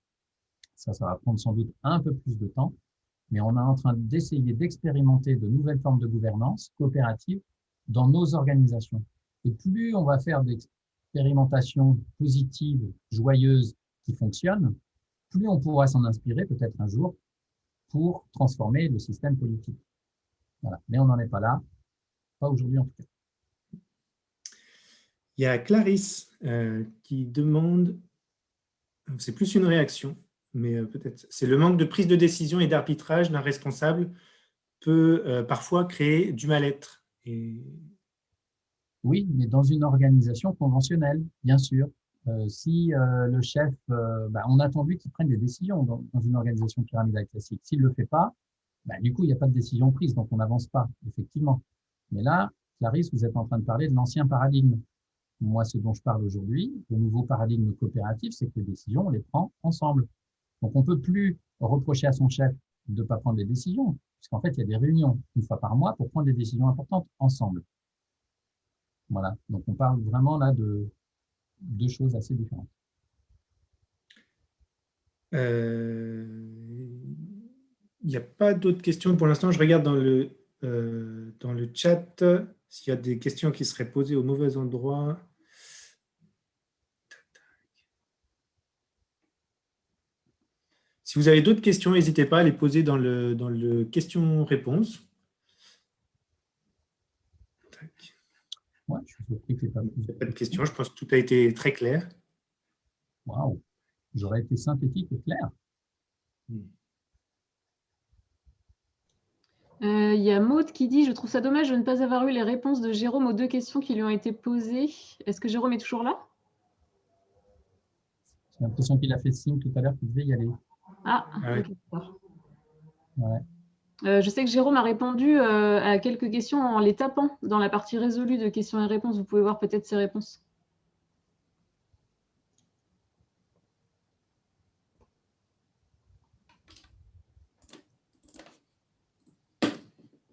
Ça va prendre sans doute un peu plus de temps, mais on est en train d'essayer d'expérimenter de nouvelles formes de gouvernance coopérative dans nos organisations. Et plus on va faire d'expérimentations positives, joyeuses, qui fonctionnent, plus on pourra s'en inspirer peut-être un jour pour transformer le système politique. Voilà. Mais on n'en est pas là, pas aujourd'hui en tout cas. Il y a Clarisse qui demande, c'est plus une réaction, mais peut-être, c'est le manque de prise de décision et d'arbitrage d'un responsable peut parfois créer du mal-être. Oui, mais dans une organisation conventionnelle, bien sûr. Si le chef, on a attendu qu'il prenne des décisions dans une organisation pyramidale classique. S'il ne le fait pas, du coup, il n'y a pas de décision prise, donc on n'avance pas, effectivement. Mais là, Clarisse, vous êtes en train de parler de l'ancien paradigme. Moi, ce dont je parle aujourd'hui, le nouveau paradigme coopératif, c'est que les décisions, on les prend ensemble. Donc, on ne peut plus reprocher à son chef de ne pas prendre des décisions, puisqu'en fait, il y a des réunions une fois par mois pour prendre des décisions importantes ensemble. Voilà. Donc, on parle vraiment là de deux choses assez différentes. Il n'y a pas d'autres questions pour l'instant. Je regarde dans le chat s'il y a des questions qui seraient posées au mauvais endroit. Si vous avez d'autres questions, n'hésitez pas à les poser dans le question-réponse. Ouais, je suis surpris qu'il n'y ait pas de questions. Je pense que tout a été très clair. Waouh, j'aurais été synthétique et clair. Il y a Maud qui dit « Je trouve ça dommage de ne pas avoir eu les réponses de Jérôme aux 2 questions qui lui ont été posées. » Est-ce que Jérôme est toujours là? J'ai l'impression qu'il a fait signe tout à l'heure qu'il devait y aller. Ah, ouais. Ok. Ouais. Je sais que Jérôme a répondu à quelques questions en les tapant dans la partie résolue de questions et réponses. Vous pouvez voir peut-être ses réponses.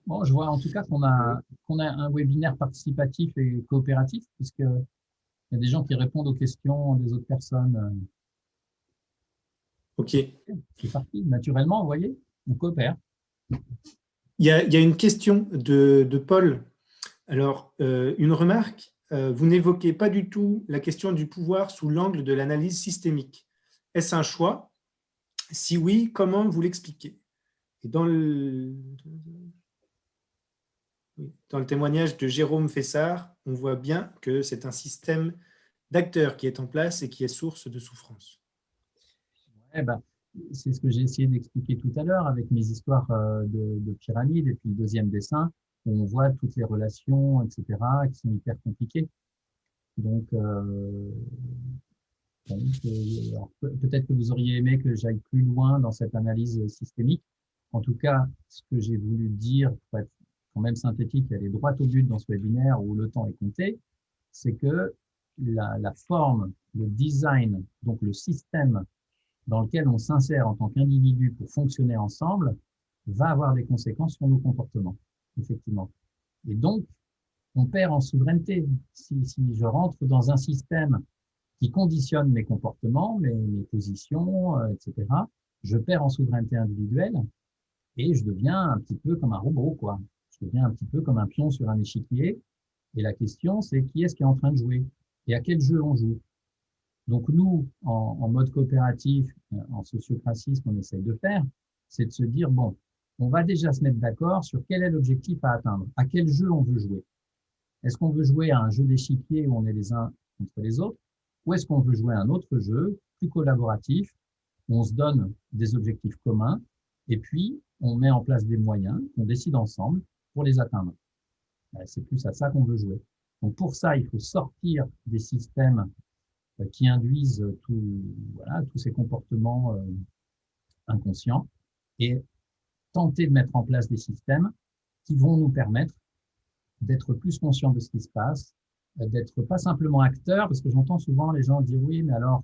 Bon, je vois en tout cas qu'on a un webinaire participatif et coopératif, puisqu'il y a des gens qui répondent aux questions des autres personnes. OK. C'est parti. Naturellement, vous voyez, on coopère. Il y a une question de Paul. Alors, une remarque, vous n'évoquez pas du tout la question du pouvoir sous l'angle de l'analyse systémique. Est-ce un choix? Si oui, comment vous l'expliquez? Et dans le témoignage de Jérôme Fessard, on voit bien que c'est un système d'acteurs qui est en place et qui est source de souffrance. C'est ce que j'ai essayé d'expliquer tout à l'heure avec mes histoires de pyramide et puis le deuxième dessin, où on voit toutes les relations, etc., qui sont hyper compliquées. Donc, peut-être que vous auriez aimé que j'aille plus loin dans cette analyse systémique. En tout cas, ce que j'ai voulu dire, pour être quand même synthétique et aller droit au but dans ce webinaire où le temps est compté, c'est que la forme, le design, donc le système dans lequel on s'insère en tant qu'individu pour fonctionner ensemble, va avoir des conséquences sur nos comportements, effectivement. Et donc, on perd en souveraineté. Si je rentre dans un système qui conditionne mes comportements, mes positions, etc., je perds en souveraineté individuelle et je deviens un petit peu comme un robot, quoi. Je deviens un petit peu comme un pion sur un échiquier. Et la question, c'est qui est-ce qui est en train de jouer et à quel jeu on joue. Donc nous, en mode coopératif, en sociocratie, ce qu'on essaye de faire, c'est de se dire, bon, on va déjà se mettre d'accord sur quel est l'objectif à atteindre, à quel jeu on veut jouer. Est-ce qu'on veut jouer à un jeu d'échiquier où on est les uns contre les autres, ou est-ce qu'on veut jouer à un autre jeu, plus collaboratif, où on se donne des objectifs communs, et puis on met en place des moyens, on décide ensemble pour les atteindre. C'est plus à ça qu'on veut jouer. Donc pour ça, il faut sortir des systèmes qui induisent tous ces comportements inconscients et tenter de mettre en place des systèmes qui vont nous permettre d'être plus conscients de ce qui se passe, d'être pas simplement acteurs, parce que j'entends souvent les gens dire oui, mais alors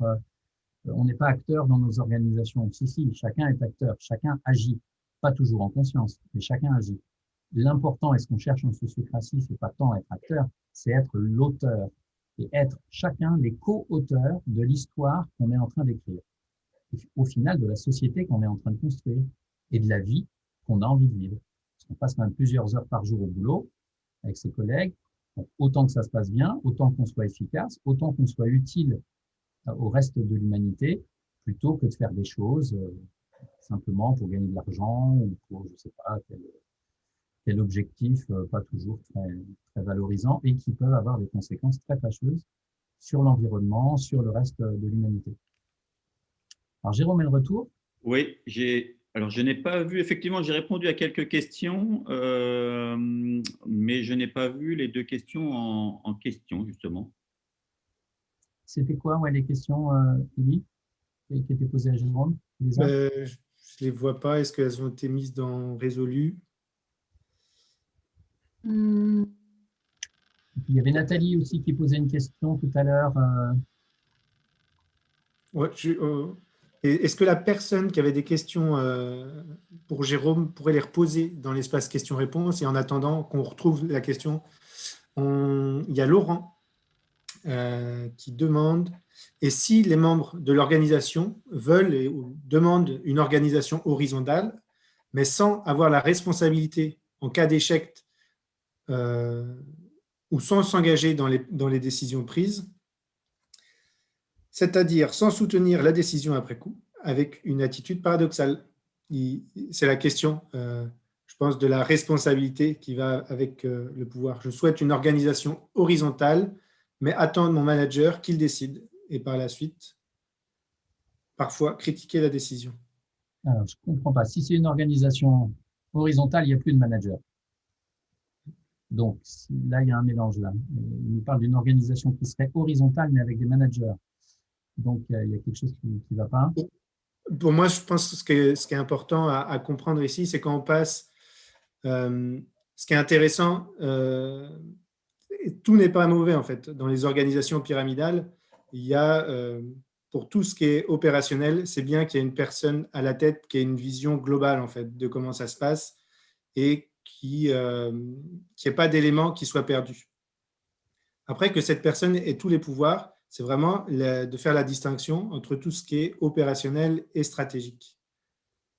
on n'est pas acteur dans nos organisations. Si, chacun est acteur, chacun agit, pas toujours en conscience, mais chacun agit. L'important, et ce qu'on cherche en sociocratie, c'est pas tant être acteur, c'est être l'auteur et être chacun les co-auteurs de l'histoire qu'on est en train d'écrire. Au final, de la société qu'on est en train de construire et de la vie qu'on a envie de vivre. Parce qu'on passe quand même plusieurs heures par jour au boulot avec ses collègues. Donc, autant que ça se passe bien, autant qu'on soit efficace, autant qu'on soit utile au reste de l'humanité, plutôt que de faire des choses simplement pour gagner de l'argent ou pour, je sais pas, quel objectif pas toujours très valorisant et qui peuvent avoir des conséquences très fâcheuses sur l'environnement, sur le reste de l'humanité. Alors, Jérôme est le retour. Oui, alors je n'ai pas vu, effectivement, j'ai répondu à quelques questions, mais je n'ai pas vu les 2 questions en question, justement. C'était quoi, ouais, les questions, Élie, qui étaient posées à Jérôme? Tu les as? Je ne les vois pas. Est-ce qu'elles ont été mises dans résolu? Et puis, il y avait Nathalie aussi qui posait une question tout à l'heure. Ouais, est-ce que la personne qui avait des questions pour Jérôme pourrait les reposer dans l'espace questions-réponses? Et en attendant qu'on retrouve la question, il y a Laurent qui demande, et si les membres de l'organisation veulent ou demandent une organisation horizontale, mais sans avoir la responsabilité en cas d'échec ou sans s'engager dans les décisions prises, c'est-à-dire sans soutenir la décision après coup, avec une attitude paradoxale. C'est la question, je pense, de la responsabilité qui va avec le pouvoir. Je souhaite une organisation horizontale, mais attendre mon manager qu'il décide, et par la suite, parfois, critiquer la décision. Alors, je ne comprends pas. Si c'est une organisation horizontale, il n'y a plus de manager. Donc, là, il y a un mélange là. Il nous parle d'une organisation qui serait horizontale, mais avec des managers. Donc, il y a quelque chose qui ne va pas. Pour moi, je pense que ce qui est important à comprendre ici, c'est quand on passe… ce qui est intéressant, tout n'est pas mauvais, en fait. Dans les organisations pyramidales, il y a… pour tout ce qui est opérationnel, c'est bien qu'il y ait une personne à la tête qui ait une vision globale, en fait, de comment ça se passe et qu'il n'y ait pas d'éléments qui soient perdus. Après, que cette personne ait tous les pouvoirs, c'est vraiment de faire la distinction entre tout ce qui est opérationnel et stratégique.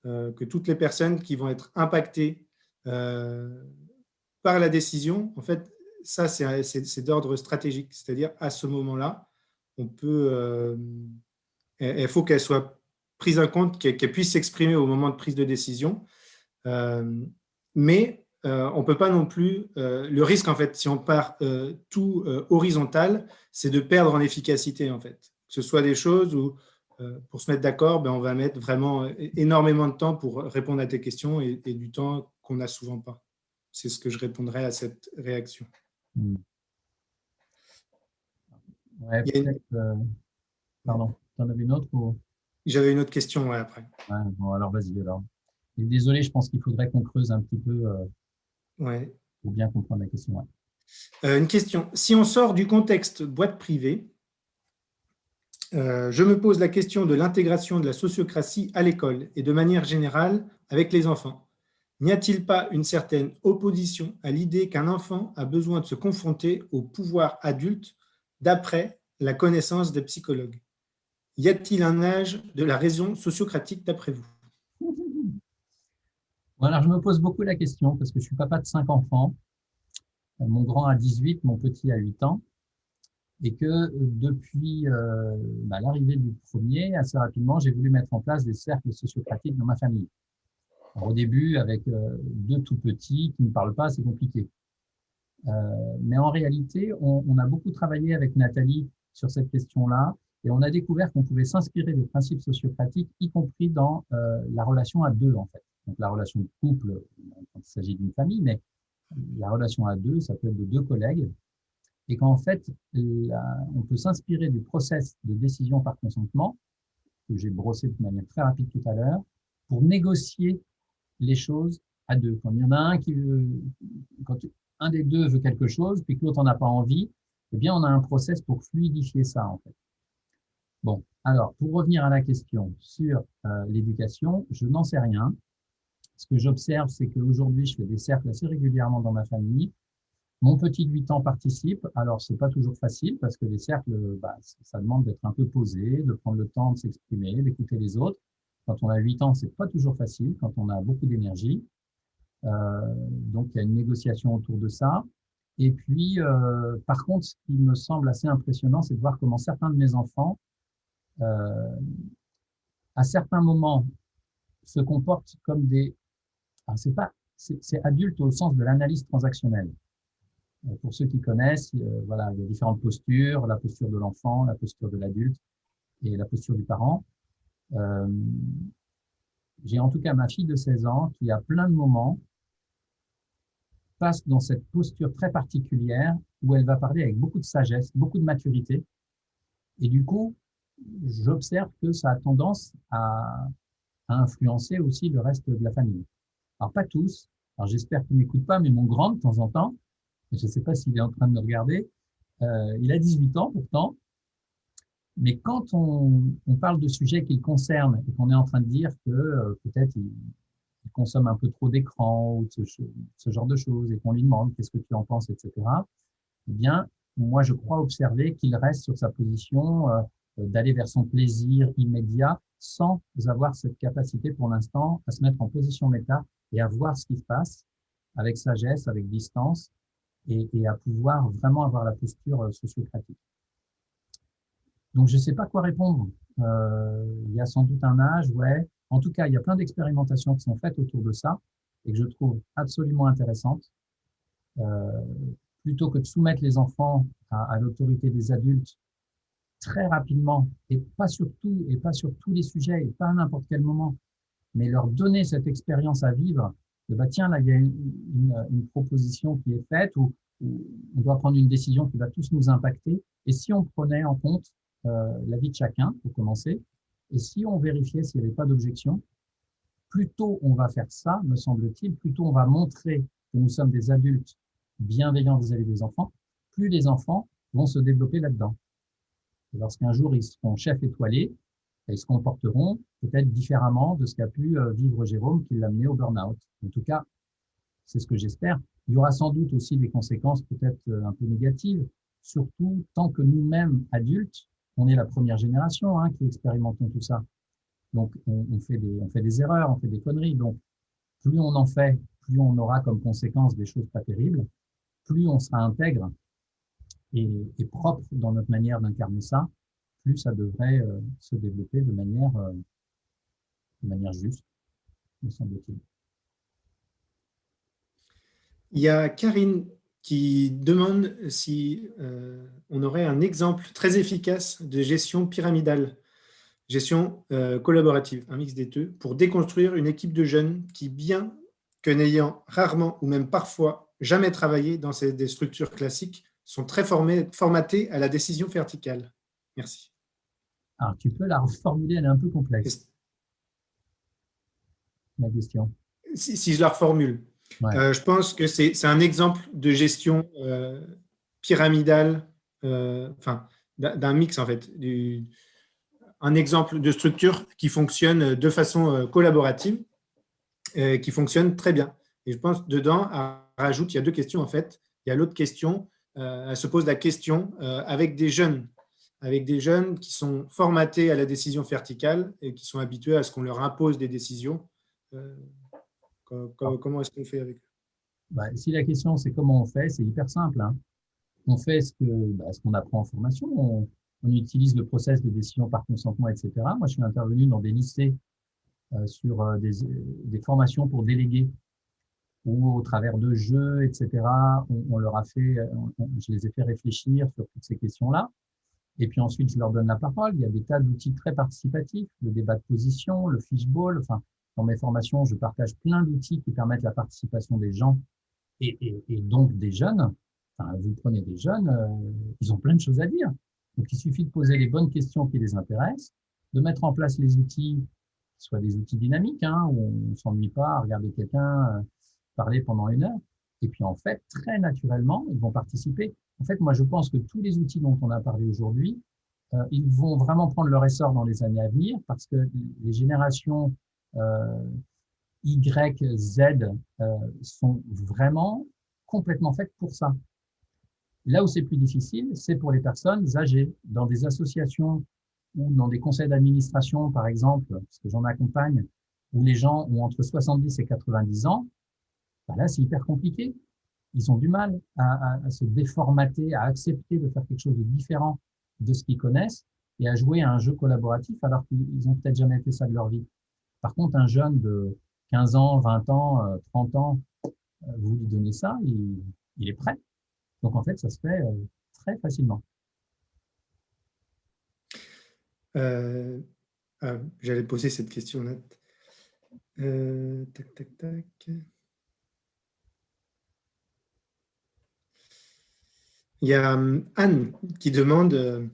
Que toutes les personnes qui vont être impactées par la décision, en fait, ça, c'est d'ordre stratégique. C'est-à-dire, à ce moment-là, on peut… il faut qu'elle soit prise en compte, qu'elle puisse s'exprimer au moment de prise de décision. Mais on ne peut pas non plus… le risque, en fait, si on part tout horizontal, c'est de perdre en efficacité, en fait. Que ce soit des choses où, pour se mettre d'accord, on va mettre vraiment énormément de temps pour répondre à tes questions et du temps qu'on n'a souvent pas. C'est ce que je répondrais à cette réaction. Ouais, peut-être… Pardon, tu en avais une autre ou… J'avais une autre question après. Ouais, bon, alors vas-y. Alors. Et désolé, je pense qu'il faudrait qu'on creuse un petit peu pour bien comprendre la question. Ouais. Une question. Si on sort du contexte boîte privée, je me pose la question de l'intégration de la sociocratie à l'école et de manière générale avec les enfants. N'y a-t-il pas une certaine opposition à l'idée qu'un enfant a besoin de se confronter au pouvoir adulte d'après la connaissance des psychologues? Y a-t-il un âge de la raison sociocratique d'après vous? Bon, alors, je me pose beaucoup la question parce que je suis papa de 5 enfants. Mon grand a 18, mon petit a 8 ans. Et que depuis l'arrivée du premier, assez rapidement, j'ai voulu mettre en place des cercles sociocratiques dans ma famille. Alors, au début, avec 2 tout petits qui ne parlent pas, c'est compliqué. Mais en réalité, on a beaucoup travaillé avec Nathalie sur cette question-là et on a découvert qu'on pouvait s'inspirer des principes sociocratiques, y compris dans la relation à 2, en fait. Donc, la relation de couple, quand il s'agit d'une famille, mais la relation à 2, ça peut être de 2 collègues. Et qu'en fait, on peut s'inspirer du process de décision par consentement, que j'ai brossé de manière très rapide tout à l'heure, pour négocier les choses à 2. Quand il y en a un quand un des 2 veut quelque chose, puis que l'autre n'en a pas envie, eh bien, on a un process pour fluidifier ça, en fait. Bon, alors, pour revenir à la question sur l'éducation, je n'en sais rien. Ce que j'observe, c'est qu'aujourd'hui, je fais des cercles assez régulièrement dans ma famille. Mon petit de 8 ans participe. Alors, c'est pas toujours facile parce que les cercles, ça demande d'être un peu posé, de prendre le temps de s'exprimer, d'écouter les autres. Quand on a 8 ans, c'est pas toujours facile quand on a beaucoup d'énergie. Donc, il y a une négociation autour de ça. Et puis, par contre, ce qui me semble assez impressionnant, c'est de voir comment certains de mes enfants, à certains moments, se comportent comme des… Alors, c'est adulte au sens de l'analyse transactionnelle. Pour ceux qui connaissent, voilà, il y a différentes postures, la posture de l'enfant, la posture de l'adulte et la posture du parent. J'ai en tout cas ma fille de 16 ans qui, à plein de moments, passe dans cette posture très particulière où elle va parler avec beaucoup de sagesse, beaucoup de maturité, Et du coup, j'observe que ça a tendance à influencer aussi le reste de la famille. Alors, pas tous. Alors, j'espère qu'il ne m'écoute pas, mais mon grand, de temps en temps, je ne sais pas s'il est en train de me regarder, il a 18 ans pourtant, mais quand on parle de sujets qui le concernent et qu'on est en train de dire que peut-être il consomme un peu trop d'écran ou ce genre de choses et qu'on lui demande qu'est-ce que tu en penses, etc., eh bien, moi, je crois observer qu'il reste sur sa position d'aller vers son plaisir immédiat sans avoir cette capacité pour l'instant à se mettre en position méta et à voir ce qui se passe avec sagesse, avec distance et à pouvoir vraiment avoir la posture sociocratique. Donc, je ne sais pas quoi répondre. Il y a sans doute un âge, ouais. En tout cas, il y a plein d'expérimentations qui sont faites autour de ça et que je trouve absolument intéressantes. Plutôt que de soumettre les enfants à l'autorité des adultes très rapidement, et pas sur tous les sujets, et pas à n'importe quel moment, mais leur donner cette expérience à vivre, et bah tiens, là, il y a une proposition qui est faite où on doit prendre une décision qui va tous nous impacter, et si on prenait en compte la vie de chacun, pour commencer, et si on vérifiait s'il n'y avait pas d'objection, plus tôt on va faire ça, me semble-t-il, plus tôt on va montrer que nous sommes des adultes bienveillants vis-à-vis des enfants, plus les enfants vont se développer là-dedans. Et lorsqu'un jour ils seront chefs étoilés, ils se comporteront peut-être différemment de ce qu'a pu vivre Jérôme qui l'a mené au burn-out. En tout cas, c'est ce que j'espère. Il y aura sans doute aussi des conséquences peut-être un peu négatives, surtout tant que nous-mêmes, adultes, on est la première génération qui expérimentons tout ça. Donc, on fait des erreurs, on fait des conneries. Donc, plus on en fait, plus on aura comme conséquence des choses pas terribles, plus on sera intègre et propre dans notre manière d'incarner ça, plus ça devrait se développer de manière juste, me semble-t-il. Il y a Karine qui demande si on aurait un exemple très efficace de gestion pyramidale, gestion collaborative, un mix des deux, pour déconstruire une équipe de jeunes qui, bien que n'ayant rarement ou même parfois jamais travaillé dans des structures classiques, sont très formatés à la décision verticale. Merci. Alors, tu peux la reformuler, elle est un peu complexe, la question. Si je la reformule, ouais. Je pense que c'est un exemple de gestion pyramidale, d'un mix en fait, un exemple de structure qui fonctionne de façon collaborative, qui fonctionne très bien. Et je pense dedans, il y a deux questions en fait. Il y a l'autre question, elle se pose la question avec des jeunes qui sont formatés à la décision verticale et qui sont habitués à ce qu'on leur impose des décisions. Comment est-ce qu'on fait avec eux? Si la question c'est comment on fait, c'est hyper simple. On fait ce qu'on apprend en formation. On utilise le process de décision par consentement, etc. Moi, je suis intervenu dans des lycées sur des formations pour déléguer ou au travers de jeux, etc. On leur a fait, je les ai fait réfléchir sur toutes ces questions-là. Et puis ensuite, je leur donne la parole. Il y a des tas d'outils très participatifs, le débat de position, le fishball. Enfin, dans mes formations, je partage plein d'outils qui permettent la participation des gens et donc des jeunes. Enfin, vous prenez des jeunes, ils ont plein de choses à dire. Donc, il suffit de poser les bonnes questions qui les intéressent, de mettre en place les outils, soit des outils dynamiques, où on ne s'ennuie pas à regarder quelqu'un parler pendant une heure. Et puis, en fait, très naturellement, ils vont participer. En fait, moi, je pense que tous les outils dont on a parlé aujourd'hui, ils vont vraiment prendre leur essor dans les années à venir parce que les générations Y, Z sont vraiment complètement faites pour ça. Là où c'est plus difficile, c'est pour les personnes âgées, dans des associations ou dans des conseils d'administration, par exemple, parce que j'en accompagne, où les gens ont entre 70 et 90 ans, là, c'est hyper compliqué. Ils ont du mal à se déformater, à accepter de faire quelque chose de différent de ce qu'ils connaissent et à jouer à un jeu collaboratif alors qu'ils n'ont peut-être jamais fait ça de leur vie. Par contre, un jeune de 15 ans, 20 ans, 30 ans, vous lui donnez ça, il est prêt. Donc, en fait, ça se fait très facilement. J'allais poser cette question là. Tac. Il y a Anne qui demande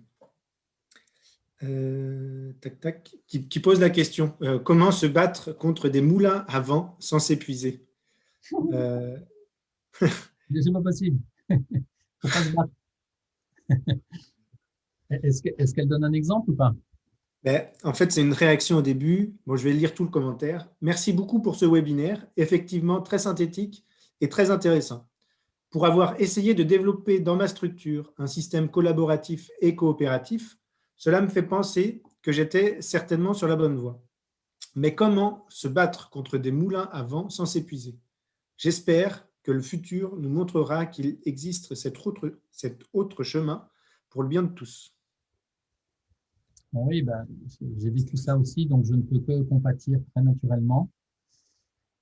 Tac, tac, qui pose la question. Comment se battre contre des moulins à vent sans s'épuiser? C'est pas possible. Faut pas se battre. Est-ce qu'elle donne un exemple ou pas? Ben, en fait, c'est une réaction au début. Bon, je vais lire tout le commentaire. Merci beaucoup pour ce webinaire, effectivement très synthétique et très intéressant. Pour avoir essayé de développer dans ma structure un système collaboratif et coopératif, cela me fait penser que j'étais certainement sur la bonne voie. Mais comment se battre contre des moulins à vent sans s'épuiser? J'espère que le futur nous montrera qu'il existe cet autre chemin pour le bien de tous. Oui, ben, j'ai vécu ça aussi, donc je ne peux que compatir très naturellement.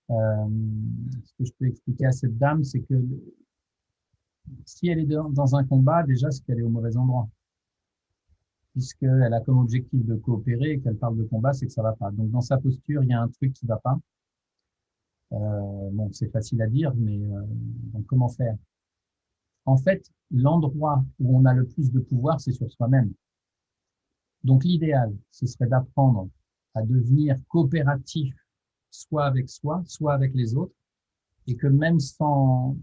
Ce que je peux expliquer à cette dame, c'est que si elle est dans un combat, déjà, c'est qu'elle est au mauvais endroit. Puisqu'elle a comme objectif de coopérer et qu'elle parle de combat, c'est que ça ne va pas. Donc, dans sa posture, il y a un truc qui ne va pas. Bon, c'est facile à dire, mais donc comment faire? En fait, l'endroit où on a le plus de pouvoir, c'est sur soi-même. Donc, l'idéal, ce serait d'apprendre à devenir coopératif, soit avec soi, soit avec les autres, et que même sans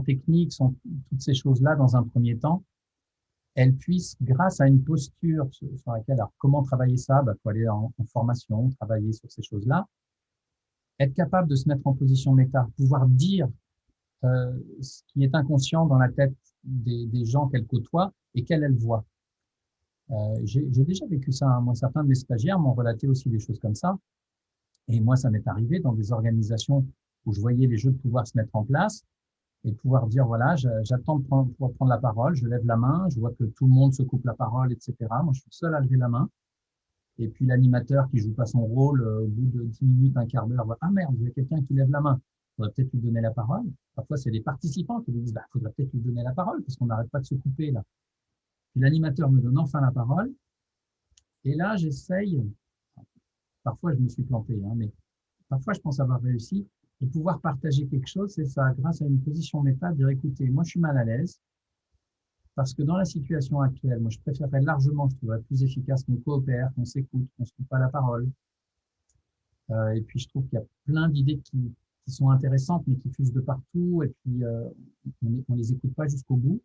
technique, sans toutes ces choses-là, dans un premier temps, elle puisse, grâce à une posture sur laquelle, alors comment travailler ça? Il faut aller en formation, travailler sur ces choses-là, être capable de se mettre en position méta, pouvoir dire ce qui est inconscient dans la tête des gens qu'elle côtoie et qu'elle voit. J'ai déjà vécu ça, hein. Moi, certains de mes stagiaires m'ont relaté aussi des choses comme ça. Et moi, ça m'est arrivé dans des organisations où je voyais les jeux de pouvoir se mettre en place et pouvoir dire, voilà, j'attends de pouvoir prendre la parole, je lève la main, je vois que tout le monde se coupe la parole, etc. Moi, je suis seul à lever la main. Et puis, l'animateur qui joue pas son rôle, au bout de 10 minutes, un quart d'heure, ah merde, il y a quelqu'un qui lève la main. Il faudrait peut-être lui donner la parole. Parfois, c'est les participants qui lui disent, il faudrait peut-être lui donner la parole parce qu'on n'arrête pas de se couper là. Puis l'animateur me donne enfin la parole. Et là, j'essaye, parfois je me suis planté, hein, mais parfois je pense avoir réussi, de pouvoir partager quelque chose, c'est ça, grâce à une position méta, dire écoutez, moi je suis mal à l'aise, parce que dans la situation actuelle, moi je préférerais largement, je trouverais plus efficace qu'on coopère, qu'on s'écoute, qu'on ne se coupe pas la parole. Et puis je trouve qu'il y a plein d'idées qui sont intéressantes, mais qui fusent de partout, et puis on les écoute pas jusqu'au bout.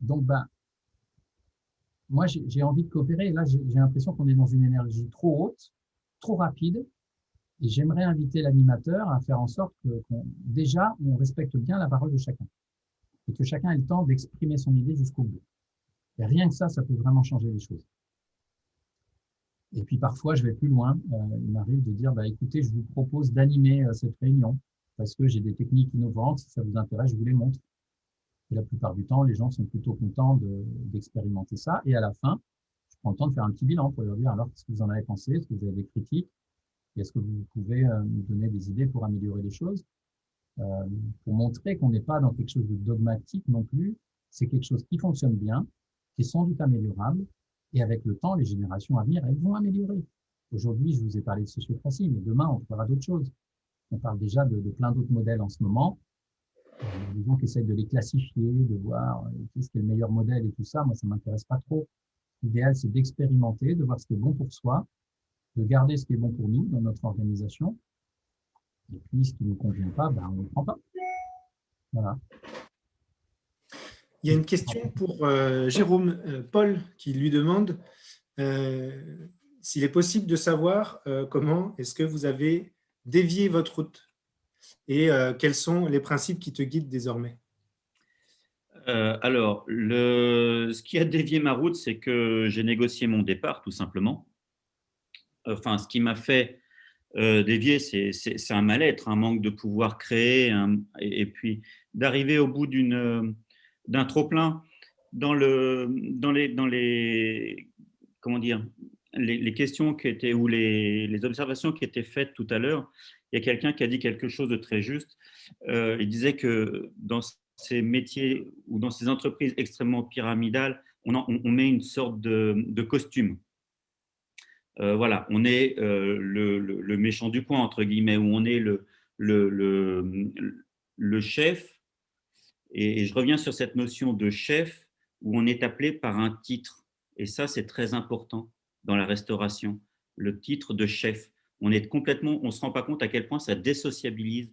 Donc, moi, j'ai envie de coopérer. Là, j'ai l'impression qu'on est dans une énergie trop haute, trop rapide. Et j'aimerais inviter l'animateur à faire en sorte déjà, on respecte bien la parole de chacun. Et que chacun ait le temps d'exprimer son idée jusqu'au bout. Et rien que ça peut vraiment changer les choses. Et puis, parfois, je vais plus loin. Il m'arrive de dire, écoutez, je vous propose d'animer cette réunion parce que j'ai des techniques innovantes. Si ça vous intéresse, je vous les montre. Et la plupart du temps, les gens sont plutôt contents d'expérimenter ça. Et à la fin, je prends le temps de faire un petit bilan pour leur dire, alors, qu'est-ce que vous en avez pensé? Est-ce que vous avez des critiques? Et est-ce que vous pouvez nous donner des idées pour améliorer les choses? Pour montrer qu'on n'est pas dans quelque chose de dogmatique non plus. C'est quelque chose qui fonctionne bien, qui est sans doute améliorable. Et avec le temps, les générations à venir, elles vont améliorer. Aujourd'hui, je vous ai parlé de sociocratie, mais demain, on fera d'autres choses. On parle déjà de plein d'autres modèles en ce moment. Les gens qui essayent de les classifier, de voir qu'est-ce qui est le meilleur modèle et tout ça, moi, ça ne m'intéresse pas trop. L'idéal, c'est d'expérimenter, de voir ce qui est bon pour soi, de garder ce qui est bon pour nous dans notre organisation. Et puis, ce qui ne nous convient pas, on ne le prend pas. Voilà. Il y a une question pour Jérôme Paul qui lui demande s'il est possible de savoir comment est-ce que vous avez dévié votre route et quels sont les principes qui te guident désormais. Alors, ce qui a dévié ma route, c'est que j'ai négocié mon départ, tout simplement. Enfin, ce qui m'a fait dévier, c'est un mal-être, un manque de pouvoir créer, et puis d'arriver au bout d'un trop-plein dans les comment dire, les questions qui étaient, ou les observations qui étaient faites tout à l'heure. Il y a quelqu'un qui a dit quelque chose de très juste. Il disait que dans ces métiers ou dans ces entreprises extrêmement pyramidales, on met une sorte de costume. Voilà, on est le méchant du coin, entre guillemets, où on est le chef. Et je reviens sur cette notion de chef, où on est appelé par un titre. Et ça, c'est très important dans la restauration. Le titre de chef, on ne se rend pas compte à quel point ça désociabilise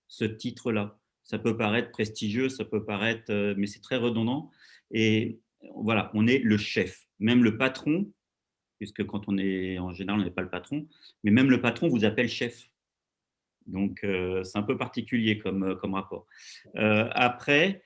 ce titre-là. Ça peut paraître prestigieux, ça peut paraître, mais c'est très redondant. Et voilà, on est le chef. Même le patron, puisque quand on est en général, on n'est pas le patron, mais même le patron vous appelle chef. Donc, c'est un peu particulier comme rapport. Après,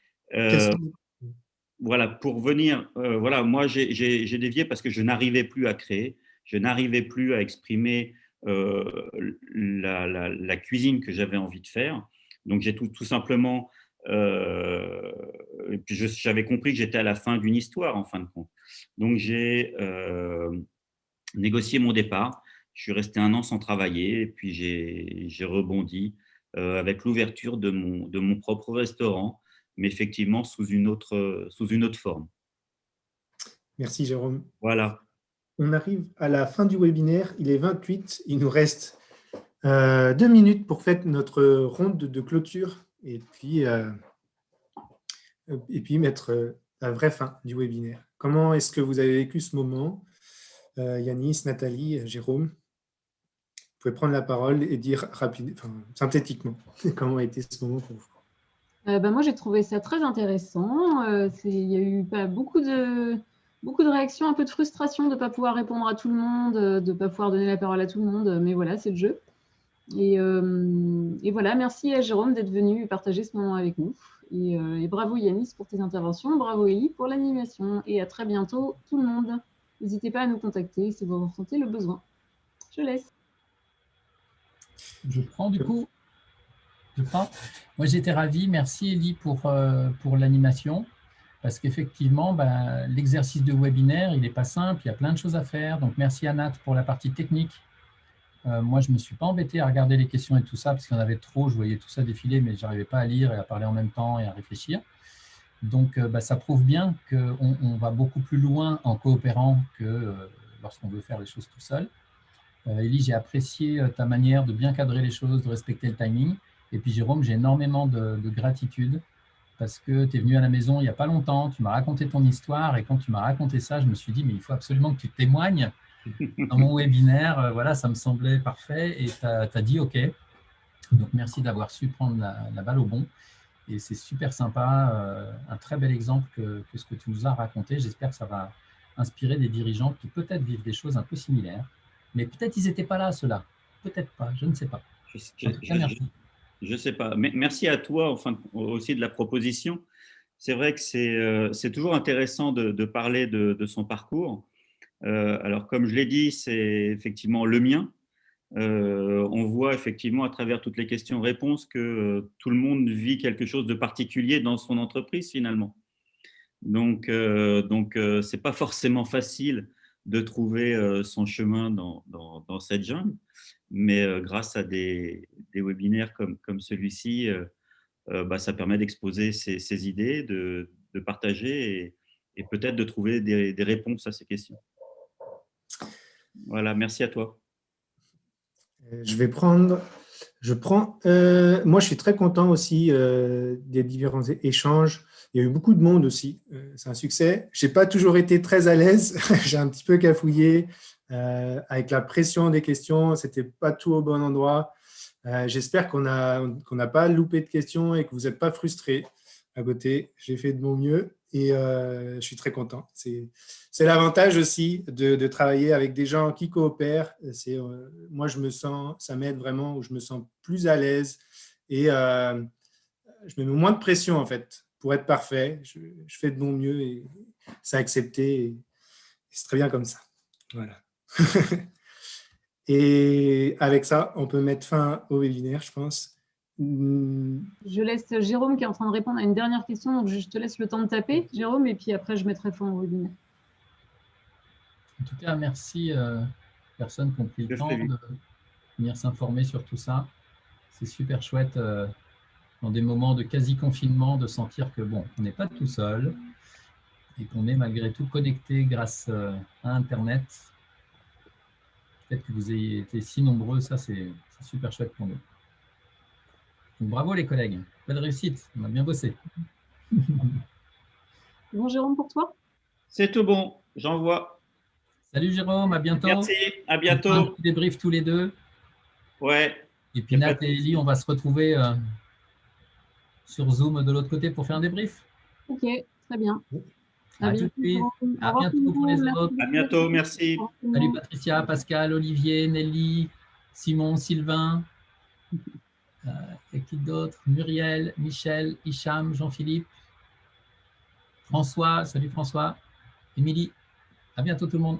voilà, pour venir, voilà, moi, j'ai dévié parce que je n'arrivais plus à créer, je n'arrivais plus à exprimer la cuisine que j'avais envie de faire. Donc, j'ai tout simplement, et puis j'avais compris que j'étais à la fin d'une histoire, en fin de compte. Donc, j'ai négocié mon départ. Je suis resté 1 an sans travailler et puis j'ai rebondi avec l'ouverture de mon propre restaurant, mais effectivement sous une autre forme. Merci Jérôme. Voilà. On arrive à la fin du webinaire, il est 28, il nous reste 2 minutes pour faire notre ronde de clôture et puis mettre la vraie fin du webinaire. Comment est-ce que vous avez vécu ce moment, Yanis, Nathalie, Jérôme? Vous pouvez prendre la parole et dire synthétiquement comment a été ce moment pour vous. Moi, j'ai trouvé ça très intéressant. Il y a eu beaucoup de réactions, un peu de frustration de ne pas pouvoir répondre à tout le monde, de ne pas pouvoir donner la parole à tout le monde, mais voilà, c'est le jeu. Et voilà, merci à Jérôme d'être venu partager ce moment avec nous. Et bravo Yanis pour tes interventions, bravo Élie pour l'animation. Et à très bientôt tout le monde. N'hésitez pas à nous contacter si vous ressentez le besoin. Je laisse. Je prends du coup. Moi, j'étais ravi. Merci, Élie, pour l'animation. Parce qu'effectivement, l'exercice de webinaire, il n'est pas simple. Il y a plein de choses à faire. Donc, merci à Nat pour la partie technique. Moi, je ne me suis pas embêté à regarder les questions et tout ça, parce qu'il y en avait trop. Je voyais tout ça défiler, mais je n'arrivais pas à lire et à parler en même temps et à réfléchir. Donc, ça prouve bien qu'on va beaucoup plus loin en coopérant que lorsqu'on veut faire les choses tout seul. Élie, j'ai apprécié ta manière de bien cadrer les choses, de respecter le timing. Et puis Jérôme, j'ai énormément de gratitude parce que tu es venu à la maison il n'y a pas longtemps, tu m'as raconté ton histoire et quand tu m'as raconté ça, je me suis dit mais il faut absolument que tu témoignes dans mon webinaire. Voilà, ça me semblait parfait et tu as dit OK. Donc merci d'avoir su prendre la balle au bon et c'est super sympa, un très bel exemple que ce que tu nous as raconté. J'espère que ça va inspirer des dirigeants qui peut-être vivent des choses un peu similaires, mais peut-être ils n'étaient pas là ceux-là, peut-être pas, je ne sais pas. En tout cas, merci. Je ne sais pas. Mais merci à toi enfin, aussi de la proposition. C'est vrai que c'est toujours intéressant de parler de son parcours. Alors, comme je l'ai dit, c'est effectivement le mien. On voit effectivement à travers toutes les questions-réponses que tout le monde vit quelque chose de particulier dans son entreprise finalement. Donc ce n'est pas forcément facile de trouver son chemin dans cette jungle. Mais grâce à des webinaires comme celui-ci, ça permet d'exposer ses idées, de partager et peut-être de trouver des réponses à ces questions. Voilà, merci à toi. Moi, je suis très content aussi des différents échanges. Il y a eu beaucoup de monde aussi. C'est un succès. Je n'ai pas toujours été très à l'aise. J'ai un petit peu cafouillé. Avec la pression des questions, ce n'était pas tout au bon endroit. J'espère qu'on n'a pas loupé de questions et que vous n'êtes pas frustrés à côté. J'ai fait de mon mieux et je suis très content. C'est l'avantage aussi de travailler avec des gens qui coopèrent. Moi, ça m'aide vraiment, je me sens plus à l'aise et je me mets moins de pression en fait pour être parfait. Je fais de mon mieux et c'est accepté et c'est très bien comme ça. Voilà. Et avec ça, on peut mettre fin au webinaire, je pense. Je laisse Jérôme qui est en train de répondre à une dernière question, donc je te laisse le temps de taper, Jérôme, et puis après, je mettrai fin au webinaire. En tout cas, merci aux personnes qui ont pris le temps de venir s'informer sur tout ça. C'est super chouette, dans des moments de quasi-confinement, de sentir que, bon, on n'est pas tout seul et qu'on est malgré tout connecté grâce à Internet. Peut-être que vous ayez été si nombreux, ça c'est super chouette pour nous. Donc, bravo les collègues, belle réussite, on a bien bossé. Bon Jérôme, pour toi? C'est tout bon. J'envoie. Salut Jérôme, à bientôt. Merci, à On fera un bientôt. petit débrief tous les deux. Ouais. Et puis Nat et Ellie, on va se retrouver sur Zoom de l'autre côté pour faire un débrief. Ok, très bien. À tout de suite. À bientôt pour les autres. À bientôt, merci. Salut Patricia, Pascal, Olivier, Nelly, Simon, Sylvain. Et qui d'autre? Muriel, Michel, Hicham, Jean-Philippe, François. Salut François. Émilie. À bientôt tout le monde.